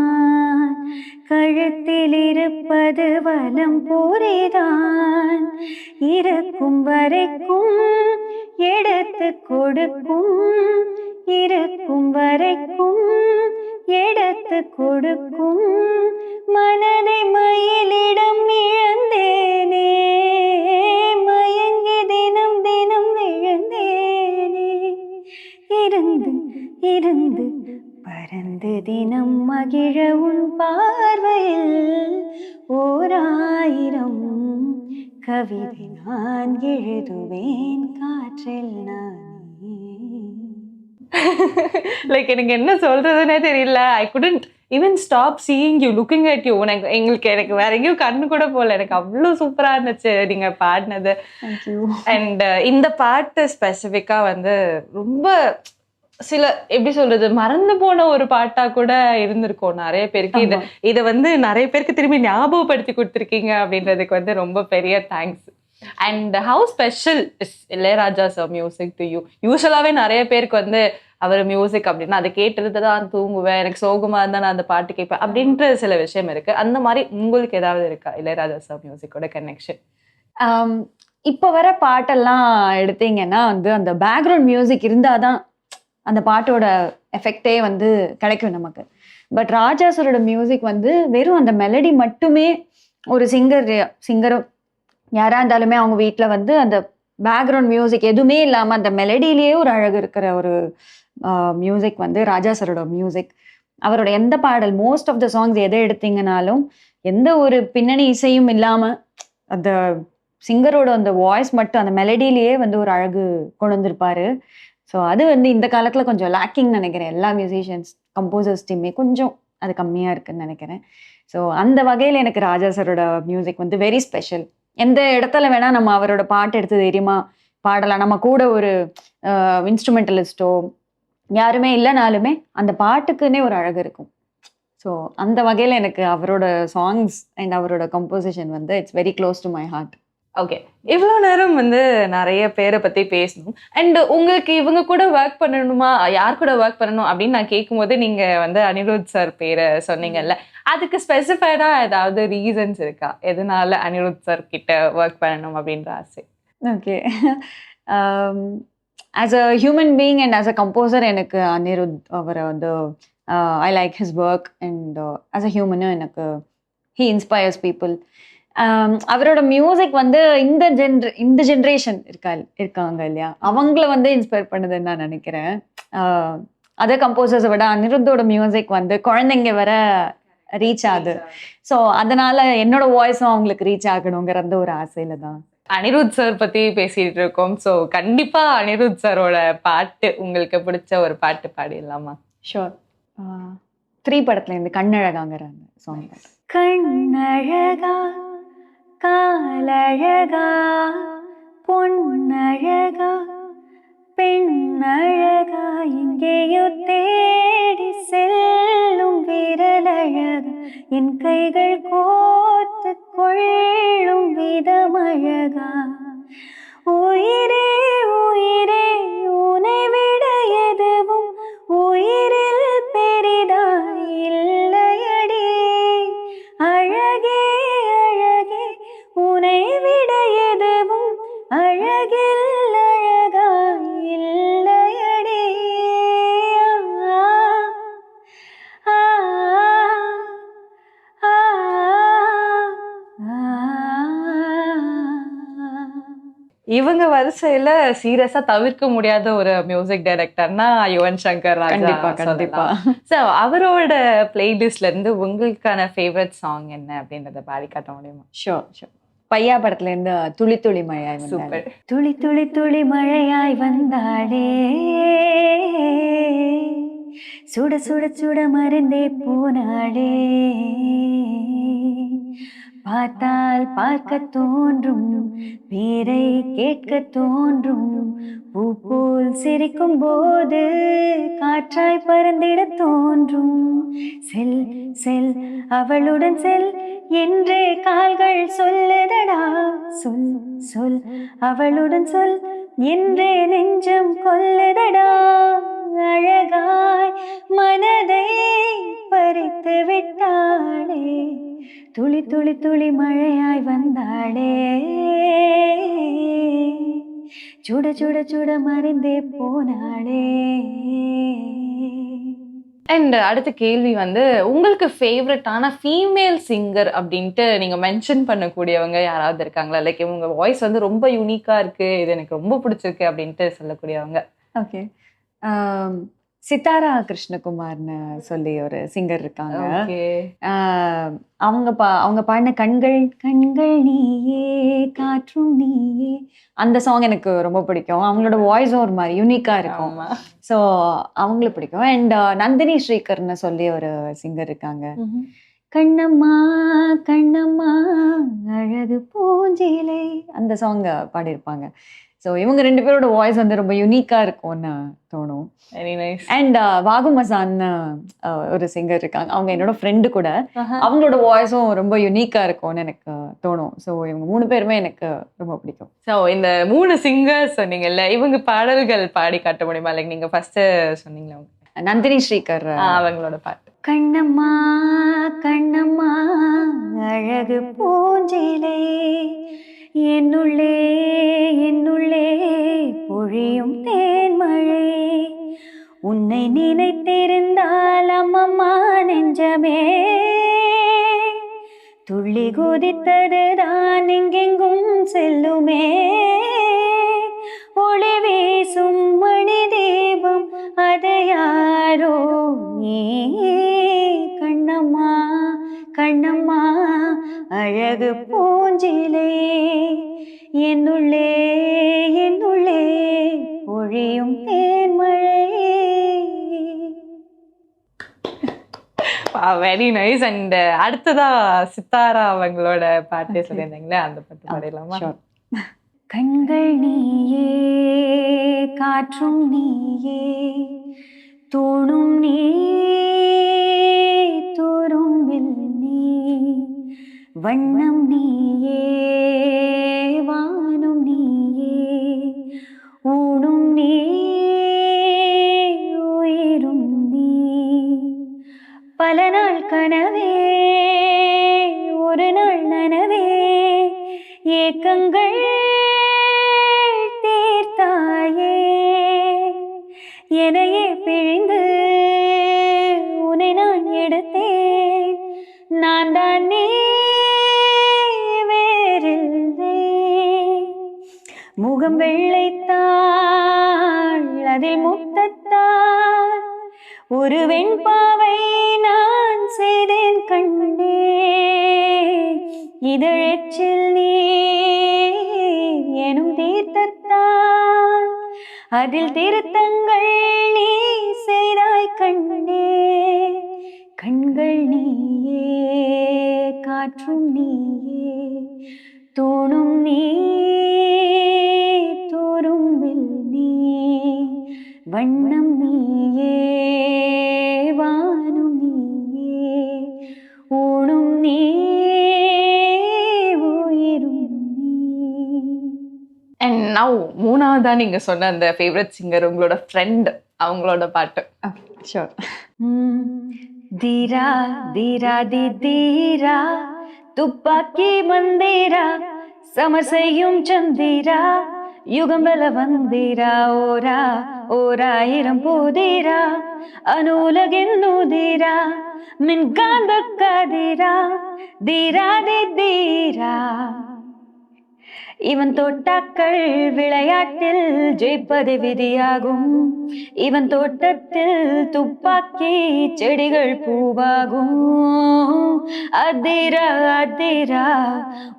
கழுத்தில் இருப்பது வலம் பொறிதான், இருக்கும் வரைக்கும் எடுத்து கொடுக்கும், இருக்கும் வரைக்கும் எடுத்து கொடுக்கும், மனதை மயிலிடம் இழந்தேனே, மயங்கி தினம் தினம் விழுந்தேனே, இருந்து இருந்து பறந்து தினம் மகிழ உன் பார்வையில் ஓராயிரம் கவிதை நான் எழுதுவேன் காற்றில் நானே. லைக் எனக்கு என்ன சொல்றதுன்னே தெரியல. ஐ couldn't even stop seeing you, looking at you. எனக்கு வேற எங்கேயும் கண்ணு கூட போகல. எனக்கு அவ்வளோ சூப்பரா இருந்துச்சு நீங்க பாடினது. அண்ட் இந்த பாட்டு ஸ்பெசிஃபிக்கா வந்து ரொம்ப சில எப்படி சொல்றது, மறந்து போன ஒரு பாட்டா கூட இருந்திருக்கும் நிறைய பேருக்கு. இதை வந்து நிறைய பேருக்கு திரும்பி ஞாபகப்படுத்தி கொடுத்துருக்கீங்க அப்படின்றதுக்கு வந்து ரொம்ப பெரிய thanks. And how special is Ilaiyaraaja sir music to you? யூஸ்வலாகவே நிறைய பேருக்கு வந்து அவர் மியூசிக் அப்படின்னா அதை கேட்டுட்டு தான் தூங்குவேன், எனக்கு சோகமா இருந்தா நான் அந்த பாட்டு கேட்பேன் அப்படின்ற சில விஷயம் இருக்கு. அந்த மாதிரி உங்களுக்கு ஏதாவது இருக்கா இளையராஜா சார் மியூசிக்கோட கனெக்ஷன்? இப்போ வர பாட்டெல்லாம் எடுத்தீங்கன்னா வந்து அந்த பேக்ரவுண்ட் மியூசிக் இருந்தாதான் அந்த பாட்டோட எஃபெக்டே வந்து கிடைக்கும் நமக்கு. பட் ராஜா சாரோட மியூசிக் வந்து வெறும் அந்த மெலடி மட்டுமே, ஒரு சிங்கரும் யாரா இருந்தாலுமே அவங்க வீட்டில் வந்து அந்த பேக்ரவுண்ட் மியூசிக் எதுவுமே இல்லாமல் அந்த மெலடியிலேயே ஒரு அழகு இருக்கிற ஒரு மியூசிக் வந்து ராஜா சாரோட மியூசிக். அவரோட எந்த பாடல், மோஸ்ட் ஆஃப் த சாங்ஸ் எதை எடுத்தீங்கனாலும் எந்த ஒரு பின்னணி இசையும் இல்லாமல் அந்த சிங்கரோட அந்த வாய்ஸ் மட்டும் அந்த மெலடியிலேயே வந்து ஒரு அழகு கொண்டு வந்திருப்பாரு. ஸோ அது வந்து இந்த காலத்தில் கொஞ்சம் லேக்கிங் நினைக்கிறேன். எல்லா மியூசிஷியன்ஸ் கம்போசர்ஸ் டீமே கொஞ்சம் அது கம்மியாக இருக்குன்னு நினைக்கிறேன். ஸோ அந்த வகையில் எனக்கு ராஜா சாரோட மியூசிக் வந்து வெரி ஸ்பெஷல். எந்த இடத்துல வேணால் நம்ம அவரோட பாட்டு எடுத்து தைரியமா பாடலாம். நம்ம கூட ஒரு இன்ஸ்ட்ருமெண்டலிஸ்டோ யாருமே இல்லைனாலுமே அந்த பாட்டுக்குன்னே ஒரு அழகு இருக்கும். ஸோ அந்த வகையில் எனக்கு அவரோட சாங்ஸ் அண்ட் அவரோட கம்போசிஷன் வந்து it's very close to my heart. Okay, இவ்வளோ நேரம் வந்து நிறைய பேரை பற்றி பேசணும். அண்ட் உங்களுக்கு இவங்க கூட ஒர்க் பண்ணணுமா, யார் கூட ஒர்க் பண்ணணும் அப்படின்னு நான் கேட்கும்போது நீங்கள் வந்து அனிருத் சார் பேரை சொன்னீங்கல்ல, அதுக்கு ஸ்பெசிஃபைடாக ஏதாவது ரீசன்ஸ் இருக்கா? எதனால அனிருத் சார் கிட்ட ஒர்க் பண்ணணும் அப்படின்ற ஆசை? Okay, as a human being and as a composer எனக்கு அனிருத் அவரை வந்து I like his work. And as a ஹியூமனும் எனக்கு ஹீ இன்ஸ்பயர்ஸ் பீப்புள். அவரோட மியூசிக் வந்து இந்த ஜென்ரேஷன் இருக்காங்க இல்லையா, அவங்கள வந்து இன்ஸ்பயர் பண்ணுதுன்னு நான் நினைக்கிறேன். அதர் கம்போசர்ஸை விட அனிருத்தோட மியூசிக் வந்து குழந்தைங்க வர ரீச் ஆகுது. ஸோ அதனால என்னோட வாய்ஸும் அவங்களுக்கு ரீச் ஆகணுங்கிறது ஒரு ஆசையில தான். அனிருத் சார் பத்தி பேசிட்டு இருக்கோம். ஸோ கண்டிப்பா அனிருத் சாரோட பாட்டு உங்களுக்கு பிடிச்ச ஒரு பாட்டு பாடிடலாமா? ஷோர். 3 படத்துல இருந்து கண்ணழகாங்கிற சாங். கண்ணழகா காலழகா பொன்னழகா பெண்ணழகா எங்கேயோ தேடி செல்லும் விரலழகா என் கைகள் கோர்த்து கொள்ளும் விதமழகா உயிரே உயிரே உனை விட எதுவும் உயிரில் பெரிதாய் இல்லையடி அழகே அழகே உனை விட எதுவும் அழகில் அழகாய் இல்லையடி ஆ, ஆ, ஆ, இவங்க வரிசையில சீரியஸா தவிர்க்க முடியாத ஒரு மியூசிக் டைரக்டர்னா யுவன் சங்கர் ராஜா. கண்டிப்பா கண்டிப்பா. ஸோ அவரோட பிளேலிஸ்ட்ல இருந்து உங்களுக்கான ஃபேவரட் சாங் என்ன அப்படின்றத பாடி காட்ட முடியுமா? Sure sure. பையா படத்துல இருந்து துளி துளி மழையாய் வந்தாளே. சூப்பர். துளி துளி துளி மழையாய் வந்தாளே சுட சுட சுட மருந்தே போனாளே பார்த்தால் பார்க்க தோன்றும், பேரை கேட்க தோன்றும், பூ போல் சிரிக்கும் போது காற்றாய் பறந்திட தோன்றும். செல் செல் அவளுடன் செல் என்றே கால்கள் சொல்லுதடா. சொல் சொல் அவளுடன் சொல் என்றே நெஞ்சம் கொல்லுதடா. அழகாய் மனதை பறித்து விட்டாளே, துளி துளி துளி மழையாய் வந்தாளே, சுட சுட சுட மறைந்தே போனாளே. அண்ட் அடுத்த கேள்வி வந்து, உங்களுக்கு ஃபேவரட்டான ஃபீமேல் சிங்கர் அப்படின்ட்டு நீங்க மென்ஷன் பண்ணக்கூடியவங்க யாராவது இருக்காங்களா? லைக் உங்க வாய்ஸ் வந்து ரொம்ப யூனிக்கா இருக்கு, இது எனக்கு ரொம்ப பிடிச்சிருக்கு அப்படின்ட்டு சொல்லக்கூடியவங்க. ஓகே. சித்தாரா கிருஷ்ணகுமார்னு சொல்லி ஒரு சிங்கர் இருக்காங்க. ஓகே. அவங்க பாடின கண்கள் கண்கள் நீயே காற்றும் நீயே அந்த சாங் எனக்கு ரொம்ப பிடிக்கும். அவங்களோட வாய்ஸும் ஒரு மாதிரி யூனிக்கா இருக்கும். ஆமா. ஸோ அவங்களுக்கு பிடிக்கும். அண்ட் நந்தினி ஸ்ரீகர்னு சொல்லி ஒரு சிங்கர் இருக்காங்க. கண்ணம்மா கண்ணம்மா அழகு பூஞ்சிலை அந்த சாங் பாடியிருப்பாங்க. ஸோ இவங்க 2 பேரோட வாய்ஸ் வந்து ரொம்ப யூனிக்கா இருக்கும்னு தோணும். Very nice. அண்ட் வாகுமசான்னு ஒரு சிங்கர் இருக்காங்க. அவங்க என்னோட ஃப்ரெண்டு கூட. அவங்களோட வாய்ஸும் ரொம்ப யூனிக்கா இருக்கும்னு எனக்கு தோணும். ஸோ இவங்க 3 பேருமே எனக்கு ரொம்ப பிடிக்கும். ஸோ இந்த 3 சிங்கர்ஸ் சொன்னீங்கல்ல, இவங்க பாடல்கள் பாடி காட்ட முடியுமா? லைக் நீங்க ஃபர்ஸ்ட் சொன்னீங்களா நந்தினி ஸ்ரீகர் அவங்களோட பாட்டு. கண்ணம்மா கண்ணம்மா அழகு பூஞ்சிலை, என்னுள்ளே என்னுள்ளே பொழியும் தேன்மழை, உன்னை நினைத்திருந்தால் அம்மம்மா நெஞ்சமே துள்ளி குதித்ததுதான் எங்கெங்கும் செல்லுமே, ஒளி வீசும் மணி தீபம் அது யாரோ நீ, கண்ணம்மா கண்ணம்மா அழகு பூஞ்சிலை, என்னுள்ளே என்னுள்ளே பொழியும் தேன்மழை. Very nice. அண்ட் அடுத்ததா சித்தாரா அவங்களோட பாட்டே சொல்லியிருந்தீங்களே, அந்த பாட்டு பாடிடலாமா? கண்கள் நீயே காற்றும் நீயே, தூணும் நீ துரும்பில் நீ, வண்ணம் நீயே வானும் நீயே, ஊனும் நீ உயிரும் நீ, பல நாள் கனவே ஒரு நாள் நனவே, ஏக்கங்கள் தீர்த்தாயே, எனையே பிழிந்து உன்னை நான் எடுத்தேன், நான் தான் நீ வேறில்லை, முகம் வெள்ளைத்தாள் அதில் முத்தத்தாள் ஒரு வெண்பாவை நான் செய்தேன் கண்டே, இதழச்சில் நீர் எனும் தீர்த்தத்தால் அதில் திருத்தங்கள் நீ செய்தாய் கண்டே, கண்கள் நீயே காற்றும் நீயே, தூணும் நீ துரும்பில் நீ, வண்ணம் நீயே வானும் நீயே, ஊனும் நீ உயிரும் நீ. அண்ட் நவ் மூணாவதா நீங்க சொன்ன அந்த ஃபேவரட் சிங்கர் உங்களோட ஃப்ரெண்ட், அவங்களோட பாட்டு. ஷோர். தீரா தீரா தி தீரா துப்பாக்கி மந்திரா சமர் செய்யும் சந்திரா யுகம்பல வந்திரா ஓரா ஓராயிரம் போதிரா அனுலகென்னுதிரா மின்காந்த கதிரா தீரா தி தீரா. இவன் தோட்டாக்கள் விளையாட்டில் ஜெயிப்பது விதியாகும், இவன் தோட்டத்தில் துப்பாக்கி செடிகள் பூவாகும். அதிரா அதிரா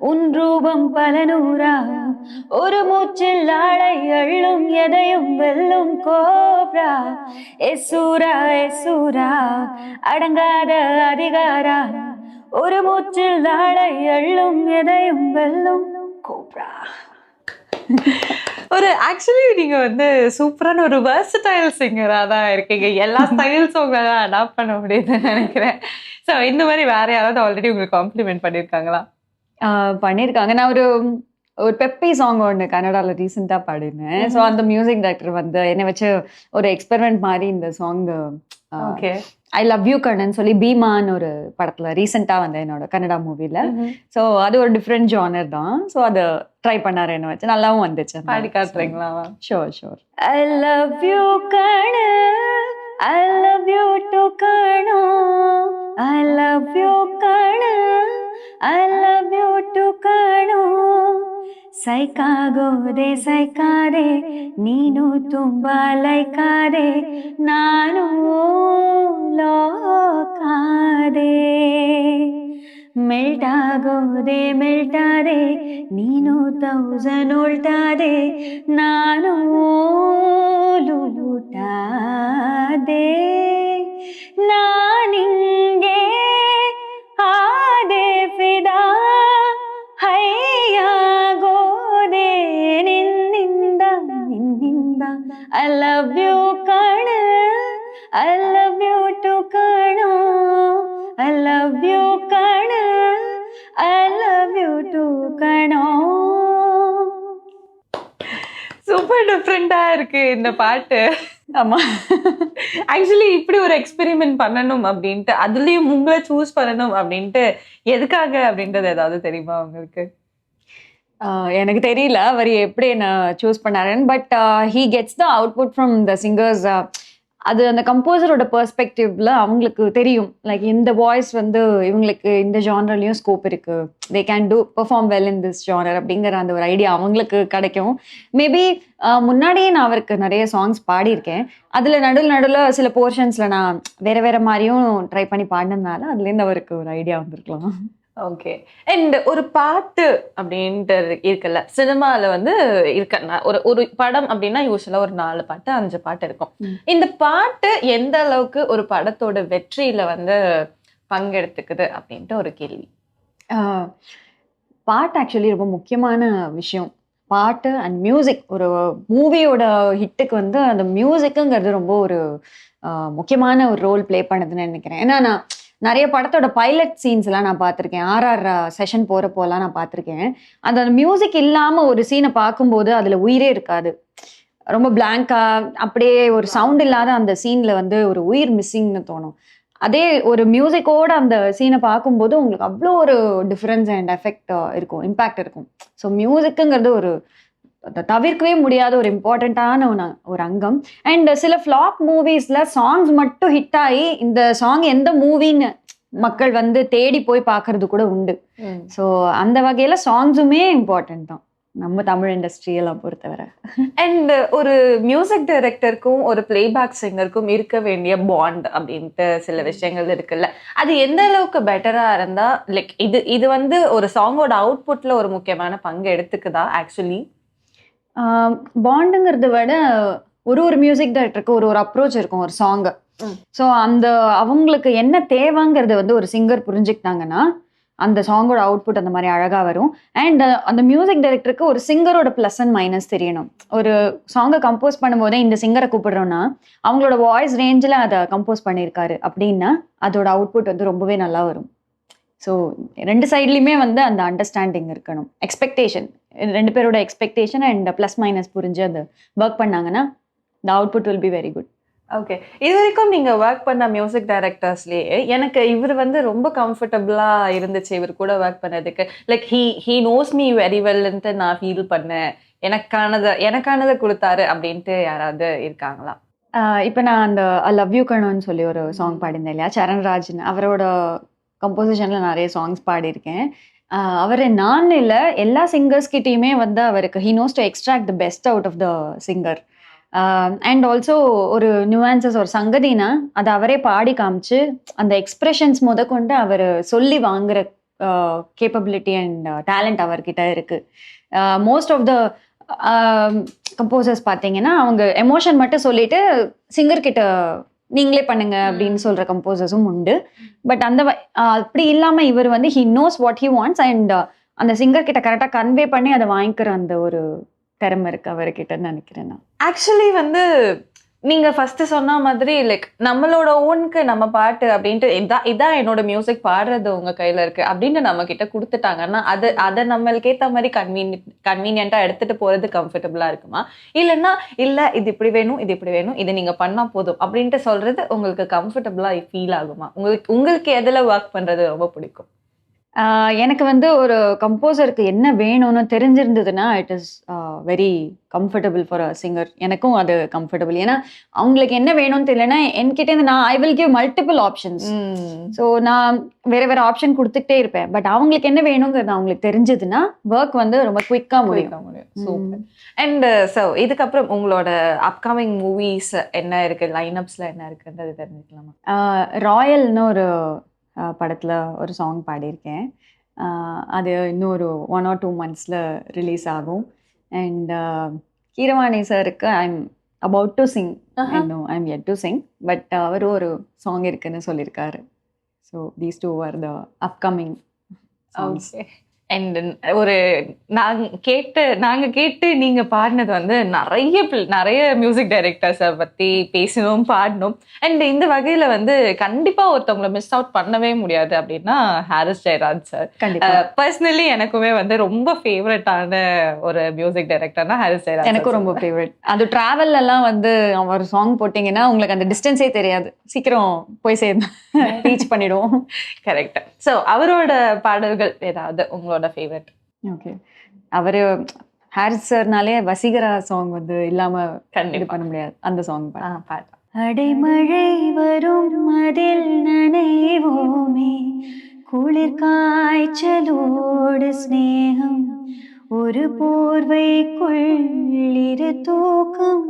உன் ரூபம் பல நூறா, ஒரு மூச்சில் ஆளை அள்ளும் எதையும் வெல்லும் கோப்ரா. எசூரா எசூரா அடங்காத அதிகாரா, ஒரு மூச்சில் நாளை அள்ளும் எதையும் வெல்லும் கோப்ரா. ஒரு ஆக்சுவலி நீங்க வந்து சூப்பரான ஒரு வெர்சடைல் சிங்கரா தான் இருக்கீங்க. எல்லா ஸ்டைல்ஸும் உங்களால அடாப்ட் பண்ண முடியுதுன்னு நினைக்கிறேன். ஸோ இந்த மாதிரி வேற யாராவது ஆல்ரெடி உங்களுக்கு காம்ப்ளிமெண்ட் பண்ணியிருக்காங்களா? பண்ணியிருக்காங்க. நான் ஒரு பெப்பி சாங் ஒன்று கன்னடாவில் ரீசெண்டாக பாடினேன். ஸோ அந்த மியூசிக் டைரக்டர் வந்து என்னை வச்சு ஒரு எக்ஸ்பெரிமெண்ட் மாதிரி இந்த song okay, I love you Kannan சொல்லி பீமான்னு ஒரு படத்துல ரீசெண்டா வந்த என்னோட கன்னடா மூவில. ஸோ அது ஒரு டிஃப்ரெண்ட் ஜானர் தான். ஸோ அதை ட்ரை பண்ணாரு என்ன வச்சு, நல்லாவும் வந்துச்சு. பாடி காட்டுறீங்களா? Sure sure. I love you கண்ணு, I love you too கண்ணு, I love you கண்ணு, I love you too ಕಣೋ. ಸೈಕಾಗೋದೆ ಸೈಕಾದೆ ನೀನು ತುಂಬಾ ಲೈಕಾದೆ ನಾನು ಲೋಕಾದೆ. ಮೆಲ್ಟಾಗೋದೆ ಮೆಲ್ಟಾದೆ ನೀನು 1000 ಉಲ್ಟಾದೆ ನಾನು ಲೂಟಾದೆ. ನಾನಿಂಗೆ ಆದೆ ಫಿದಾ ಹೈಯಾಗೋದೆ ನಿನ್ನಿಂದ ನಿನ್ನಿಂದ. I love you ಕಣ, I love you too ಕಣ, I love you ಕಣ, I love you too ಕಣೋ. சூப்பர் டிஃப்ரெண்டா இருக்கு இந்த பாட்டு. ஆமா, ஆக்சுவலி இப்படி ஒரு எக்ஸ்பெரிமெண்ட் பண்ணணும் அப்படின்ட்டு, அதுலயும் உங்களை சூஸ் பண்ணணும் அப்படின்ட்டு எதுக்காக அப்படின்றது ஏதாவது தெரியுமா உங்களுக்கு? எனக்கு தெரியல அவர் எப்படி என்ன சூஸ் பண்ணாருன்னு. But he gets the output from the singers. அது அந்த கம்போசரோட பெர்ஸ்பெக்டிவ்ல அவங்களுக்கு தெரியும், லைக் இந்த வாய்ஸ் வந்து இவங்களுக்கு இந்த ஜானர்லயும் ஸ்கோப் இருக்கு, they can do perform well in this genre அப்படிங்கிற அந்த ஒரு ஐடியா அவங்களுக்கு கிடைக்கும். மேபி முன்னாடியே நான் அவருக்கு நிறைய சாங்ஸ் பாடியிருக்கேன். அதுல நடுவில் சில போர்ஷன்ஸ்ல நான் வேற வேற மாதிரியும் ட்ரை பண்ணி பாடினதுனால அதுலேருந்து அவருக்கு ஒரு ஐடியா வந்திருக்கலாம். ஓகே. அண்ட் ஒரு பாட்டு அப்படின்ட்டு இருக்குல்ல, சினிமாவில் வந்து இருக்க ஒரு படம் அப்படின்னா யூஸ்வலா ஒரு 4 பாட்டு 5 பாட்டு இருக்கும். இந்த பாட்டு எந்த அளவுக்கு ஒரு படத்தோட வெற்றியில வந்து பங்கெடுத்துக்குது அப்படின்ட்டு ஒரு கேள்வி. பாட்டு ஆக்சுவலி ரொம்ப முக்கியமான விஷயம். பாட்டு அண்ட் மியூசிக், ஒரு மூவியோட ஹிட்டுக்கு வந்து அந்த மியூசிக்குங்கிறது ரொம்ப ஒரு முக்கியமான ஒரு ரோல் பிளே பண்ணுதுன்னு நினைக்கிறேன். ஏன்னா நான் நிறைய படத்தோட பைலட் சீன்ஸ் எல்லாம் நான் பார்த்துருக்கேன். RR செஷன் போறப்போலாம் நான் பார்த்துருக்கேன். அந்த மியூசிக் இல்லாம ஒரு சீனை பார்க்கும்போது அதுல உயிரே இருக்காது, ரொம்ப பிளாங்கா அப்படியே ஒரு சவுண்ட் இல்லாத அந்த சீன்ல வந்து ஒரு உயிர் மிஸ்ஸிங்னு தோணும். அதே ஒரு மியூசிக்கோட அந்த சீனை பார்க்கும்போது உங்களுக்கு அவ்வளோ ஒரு டிஃப்ரென்ஸ் அண்ட் எஃபெக்ட் இருக்கும், இம்பேக்ட் இருக்கும். ஸோ மியூசிக்குங்கிறது ஒரு தவிர்க்கவே முடியாத ஒரு இம்பார்ட்டண்ட்டான ஒரு அங்கம். அண்ட் சில ஃப்ளாப் மூவிஸ்ல சாங்ஸ் மட்டும் ஹிட் ஆகி இந்த சாங் எந்த மூவின்னு மக்கள் வந்து தேடி போய் பார்க்கறது கூட உண்டு. ஸோ அந்த வகையில சாங்ஸுமே இம்பார்ட்டன்ட் தான் நம்ம தமிழ் இண்டஸ்ட்ரியெல்லாம் பொறுத்தவரை. அண்ட் ஒரு மியூசிக் டைரக்டருக்கும் ஒரு பிளேபேக் சிங்கருக்கும் இருக்க வேண்டிய பாண்ட் அப்படின்ட்டு சில விஷயங்கள் இருக்குல்ல, அது எந்த அளவுக்கு பெட்டரா இருந்தா லைக் இது வந்து ஒரு சாங்கோட அவுட்புட்ல ஒரு முக்கியமான பங்கு எடுத்துக்குதா? ஆக்சுவலி பாண்டுங்கிறத விட ஒரு மியூசிக் டைரக்டருக்கு ஒரு அப்ரோச் இருக்கும் ஒரு சாங். ஸோ அந்த அவங்களுக்கு என்ன தேவைங்கிறத வந்து ஒரு சிங்கர் புரிஞ்சுக்கிட்டாங்கன்னா அந்த சாங்கோட அவுட்புட் அந்த மாதிரி அழகா வரும். அண்ட் அந்த மியூசிக் டைரக்டருக்கு ஒரு சிங்கரோட ப்ளஸ் அண்ட் மைனஸ் தெரியணும். ஒரு சாங்கை கம்போஸ் பண்ணும்போதே இந்த சிங்கரை கூப்பிடுறோம்னா அவங்களோட வாய்ஸ் ரேஞ்சில் அதை கம்போஸ் பண்ணியிருக்காரு அப்படின்னா அதோட அவுட்புட் வந்து ரொம்பவே நல்லா வரும். ஸோ 2 சைட்லையுமே வந்து அந்த அண்டர்ஸ்டாண்டிங் இருக்கணும், எக்ஸ்பெக்டேஷன், 2 பேரோட எக்ஸ்பெக்டேஷன் அண்ட் ப்ளஸ் மைனஸ் புரிஞ்சு அந்த ஒர்க் பண்ணாங்கன்னா த output will be very good. Okay. இது வரைக்கும் நீங்க ஒர்க் பண்ண மியூசிக் டைரக்டர்ஸ்லயே எனக்கு இவர் வந்து ரொம்ப கம்ஃபர்டபுளா இருந்துச்சு இவர் கூட ஒர்க் பண்ணதுக்கு, like he knows me very வெல்ன்ட்டு நான் ஃபீல் பண்ணேன், எனக்கானதை கொடுத்தாரு அப்படின்ட்டு யாராவது இருக்காங்களா? இப்போ நான் அந்த ஐ லவ் யூ கண்ணோன்னு சொல்லி ஒரு சாங் பாடியிருந்தேன் இல்லையா, சரண்ராஜன் அவரோட கம்போசிஷன்ல நிறைய சாங்ஸ் பாடியிருக்கேன். அவர் நான் இல்லை, எல்லா சிங்கர்ஸ் கிட்டேயுமே வந்து அவருக்கு he knows to extract the best out of the singer. And also ஒரு நியூஆன்சஸ், ஒரு சங்கதினா அதை அவரே பாடி காமிச்சு அந்த எக்ஸ்பிரஷன்ஸ் கொண்டு அவர் சொல்லி வாங்குற கேப்பபிலிட்டி அண்ட் டேலண்ட் அவர்கிட்ட இருக்கு. மோஸ்ட் ஆஃப் த கம்போசர்ஸ் பார்த்தீங்கன்னா அவங்க எமோஷன் மட்டும் சொல்லிட்டு சிங்கர் கிட்ட நீங்களே பண்ணுங்க அப்படின்னு சொல்ற கம்போசர்ஸும் உண்டு. பட் அப்படி இல்லாம இவர் வந்து he knows what he wants and அந்த சிங்கர் கிட்ட கரெக்டா கன்வே பண்ணி அதை வாங்கிக்கிற அந்த ஒரு திறமை இருக்கு அவர்கிட்டன்னு நினைக்கிறேன் நான். ஆக்சுவலி வந்து நீங்க ஃபர்ஸ்ட் சொன்ன மாதிரி லைக் நம்மளோட ஓனுக்கு நம்ம பாட்டு அப்படின்ட்டு இதான் என்னோட மியூசிக் பாடுறது உங்க கையில இருக்கு அப்படின்ட்டு நம்ம கிட்ட கொடுத்துட்டாங்கன்னா அதை நம்மளுக்கு ஏத்த மாதிரி கன்வீனியன்ட்டா எடுத்துட்டு போறது கம்ஃபர்டபுளா இருக்குமா, இல்லைன்னா இல்ல இது இப்படி வேணும் இது இப்படி வேணும் இது நீங்க பண்ணா போதும் அப்படின்ட்டு சொல்றது உங்களுக்கு கம்ஃபர்டபுளா ஃபீல் ஆகுமா? உங்களுக்கு எதுல ஒர்க் பண்றது ரொம்ப பிடிக்கும்? எனக்கு வந்து ஒரு கம்போசருக்கு என்ன வேணும்னு தெரிஞ்சிருந்ததுன்னா it is very comfortable for a singer. எனக்கும் அது கம்ஃபர்டபுள். ஏன்னா அவங்களுக்கு என்ன வேணும்னு தெரியலன்னா என்கிட்ட நான் I will give multiple options. So நான் வேற ஆப்ஷன் கொடுத்துக்கிட்டே இருப்பேன். பட் அவங்களுக்கு என்ன வேணுங்கிறது அவங்களுக்கு தெரிஞ்சதுன்னா ஒர்க் வந்து ரொம்ப குயிக்கா முடியும். சூப்பர். அண்ட் ஸோ இதுக்கப்புறம் உங்களோட அப்கமிங் மூவிஸ் என்ன இருக்கு, லைனப்ஸ்ல என்ன இருக்குன்றது தெரிஞ்சுக்கலாமா? ராயல்னு ஒரு படத்தில் ஒரு சாங் பாடியிருக்கேன். அது இன்னும் ஒரு 1 or 2 monthஸில் ரிலீஸ் ஆகும். அண்ட் கீரவாணி சாருக்கு I'm about to sing. I'm yet to sing. But அவரும் ஒரு சாங் இருக்குன்னு சொல்லியிருக்காரு. So these two are the upcoming songs. And ஒரு நாங்க கேட்டு நீங்க பாடினது வந்து நிறைய மியூசிக் டைரக்டர்ஸை பத்தி பேசணும் பாடணும். அண்ட் இந்த வகையில வந்து கண்டிப்பா ஒருத்தவங்களை மிஸ் அவுட் பண்ணவே முடியாது அப்படின்னா ஹாரிஸ் ஜெயராஜ் சார். பர்சனலி எனக்குமே வந்து ரொம்ப ஃபேவரட்டான ஒரு மியூசிக் டைரக்டர்னா ஹாரிஸ் ஜெயராஜ். எனக்கும் ரொம்ப ஃபேவரட். அது டிராவல் எல்லாம் வந்து ஒரு சாங் போட்டீங்கன்னா உங்களுக்கு அந்த டிஸ்டன்ஸே தெரியாது, சீக்கிரம் போய் ரீச் பண்ணிடுவோம். கரெக்ட். ஸோ அவரோட பாடல்கள் ஏதாவது உங்களோட ஃபேவரட்? ஓகே, அவரு ஹாரிஸ் சார்னாலே வசீகரா சாங் வந்து இல்லாம இது பண்ண முடியாது. அந்த சாங் பாடு. அடைமழை வரும் அதில் நனைவோமே, குளிர் காய்ச்சலோடு ஸ்நேகம், ஒரு போர்வைக்குள் இரு தூக்கம்,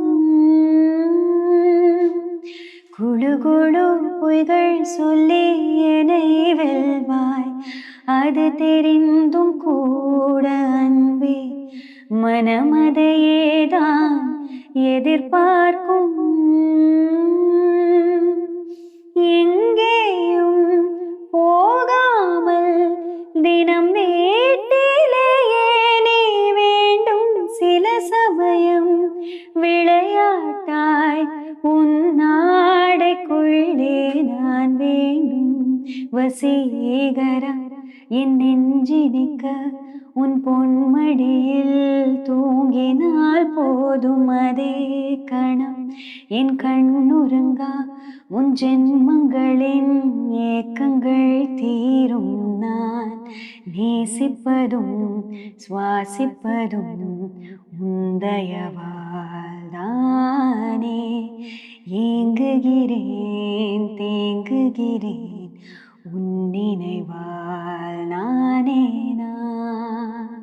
குழு குழு பொய்கள் சொல்லி என்னை வெல்வாய், அது தெரிந்தும் கூட அன்பே மனமதையேதான் எதிர்பார்க்கும், எங்கேயும் போகாமல் தினம் வீட்டிலேயே நீ வேண்டும், சில சமயம் விளையாட்டாய் உன்னாடைக்குள்ளே நான் வேண்டும், வசீகரா என் நெஞ்சினிக்க உன் பொன்மடியில் தூங்கினால் போதும், அதே கணம் என் கண்ணுறங்கா உன் ஜென்மங்களின் ஏக்கங்கள் தீரும், நான் நேசிப்பதும் சுவாசிப்பதும் உந்தயவால் தானே, ஏங்குகிறேன் தேங்குகிறேன் உன் நினைவால் நானே நான்.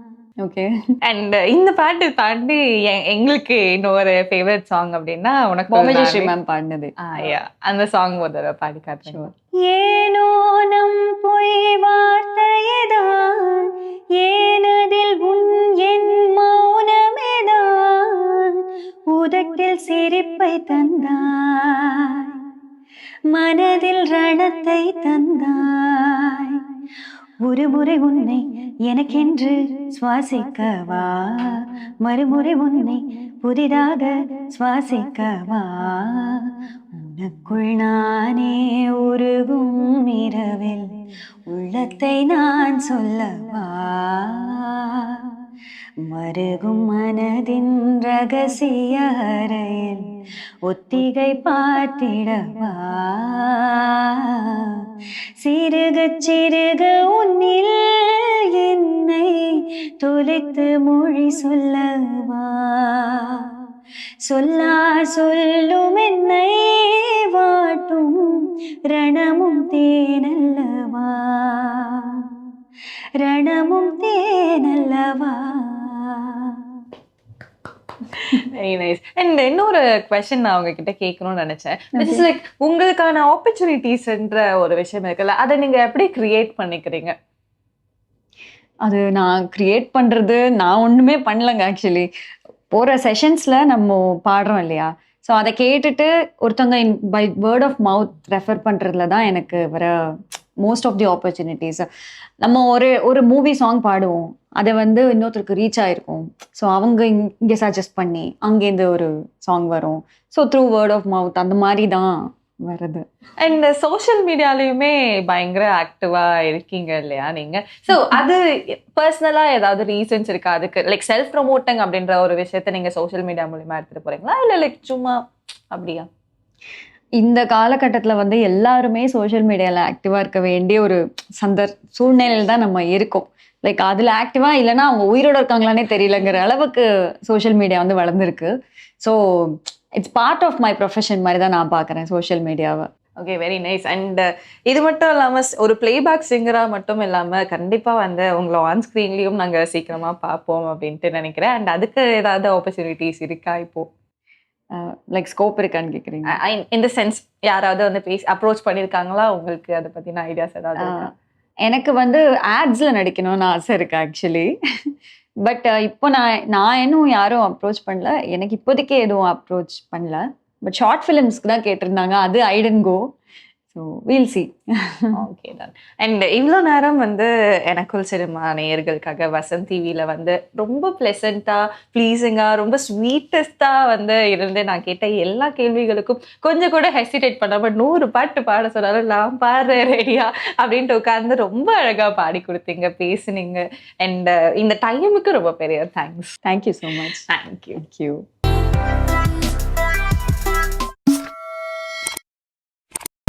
ஓகே. அண்ட் இந்த பாட்டு தாண்டி எங்களுக்கு இன்னொரு ஃபேவரட் சாங் அப்படின்னா உனக்கு பொம்மஜஸ்ரீ மேம் பாடினது. அந்த சாங் ஒரு தடவை பாடி காட்டுறேன். ஏனோ நம் பொய் வார்த்தையேதான், ஏனதில் உன் என் மௌனமேதான், உதட்டில் சிரிப்பை தந்தாய், மனதில் ரணத்தை தந்தாய், ஒரு முறை உன்னை எனக்கென்று சுவாசிக்கவா, மறுமுறை உன்னை புதிதாக சுவாசிக்கவா, உனக்குள் நானே உருகும் இரவில் உள்ளத்தை நான் சொல்லவா, மருகும் மனதின் ரகசிய அறையில் ஒத்திகை பார்த்திடவா, சிறுக சிறுக உன்னில் என்னை தொலைத்து மொழி சொல்லவா, சொல்லா சொல்லும் என்னை வாட்டும் ரணமும் தேனல்லவா, ரணமும் தேனல்லவா. Very nice. அண்ட் இன்னொரு கொஸ்டின் நான் உங்ககிட்ட கேட்கணும்னு நினைச்சேன். இட்ஸ் லைக் உங்களுக்கான ஆப்பர்ச்சுனிட்டிஸ்ன்ற ஒரு விஷயம் இருக்குல்ல, அதை நீங்க எப்படி கிரியேட் பண்ணிக்கிறீங்க? அது நான் கிரியேட் பண்றது நான் ஒண்ணுமே பண்ணலங்க. ஆக்சுவலி போற செஷன்ஸ்ல நம்ம பாடுறோம் இல்லையா, ஸோ அதை கேட்டுட்டு ஒருத்தவங்க by word of mouth refer பண்ணுறதுல தான் எனக்கு வர மோஸ்ட் ஆஃப் தி ஆப்பர்ச்சுனிட்டிஸ். நம்ம ஒரு மூவி சாங் பாடுவோம், அதை வந்து இன்னொருத்தருக்கு ரீச் ஆயிருக்கும். ஸோ அவங்க இங்கே சஜஸ்ட் பண்ணி அங்கேருந்து ஒரு சாங் வரும். So through word of mouth அந்த மாதிரி தான் வருது. அண்ட் சோஷியல் மீடியாலையுமே பயங்கர ஆக்டிவா இருக்கீங்க இல்லையா நீங்க? ஸோ அது பர்சனலா ஏதாவது ரீசன்ஸ் இருக்கா அதுக்கு? லைக் செல்ஃப் ப்ரொமோட்டிங் அப்படின்ற ஒரு விஷயத்த நீங்க சோஷியல் மீடியா மூலியமா எடுத்துட்டு போறீங்களா, இல்லை லைக் சும்மா அப்படியா? இந்த காலகட்டத்தில் வந்து எல்லாருமே சோஷியல் மீடியாவில் ஆக்டிவாக இருக்க வேண்டிய ஒரு சூழ்நிலையில் தான் நம்ம இருக்கோம். லைக் அதில் ஆக்டிவாக இல்லைன்னா அவங்க உயிரோடு இருக்காங்களானே தெரியலங்கிற அளவுக்கு சோஷியல் மீடியா வந்து வளர்ந்துருக்கு. So it's part of my profession மாதிரி தான் நான் பார்க்குறேன் சோஷியல் மீடியாவை. Okay, very nice. அண்ட் இது மட்டும் இல்லாமல் ஒரு பிளேபேக் சிங்கராக மட்டும் இல்லாமல் கண்டிப்பாக வந்து உங்களை ஆன் ஸ்க்ரீன்லேயும் நாங்கள் சீக்கிரமாக பார்ப்போம் அப்படின்ட்டு நினைக்கிறேன். அண்ட் அதுக்கு ஏதாவது ஆப்பர்ச்சுனிட்டிஸ் இருக்கா இப்போ? லைக் ஸ்கோப் இருக்கான்னு கேட்குறீங்க? இந்த சென்ஸ் யாராவது வந்து அப்ரோச் பண்ணியிருக்காங்களா உங்களுக்கு? அதை பற்றின ஐடியாஸ் ஏதாவது? எனக்கு வந்து ஆட்ஸில் நடிக்கணும்னு ஆசை இருக்கு ஆக்சுவலி. பட் இப்போ நான் இன்னும் யாரும் அப்ரோச் பண்ணல. எனக்கு இப்போதைக்கு எதுவும் அப்ரோச் பண்ணல. பட் ஷார்ட் ஃபிலிம்ஸ்க்கு தான் கேட்டிருந்தாங்க. அது I didn't go. So we'll see. Okay done. And இவ்வளோ நேரம் வந்து எனக்குள் சினிமா நேயர்களுக்காக வசந்த் டிவியில் வந்து ரொம்ப ப்ளசண்ட்டாக ப்ளீஸிங்காக ரொம்ப ஸ்வீட்டஸ்ட்டாக வந்து இருந்து நான் கேட்ட எல்லா கேள்விகளுக்கும் கொஞ்சம் கூட ஹெசிடேட் பண்ணாமல் 100 பாட்டு பாட சொன்னாலும் நான் பாடுறேன் ரெடியா அப்படின்ட்டு உட்காந்து ரொம்ப அழகாக பாடி கொடுத்தீங்க, பேசுனீங்க. அண்ட் இந்த டைமுக்கு ரொம்ப பெரிய thanks. Thank you so much. Thank you. Thank you.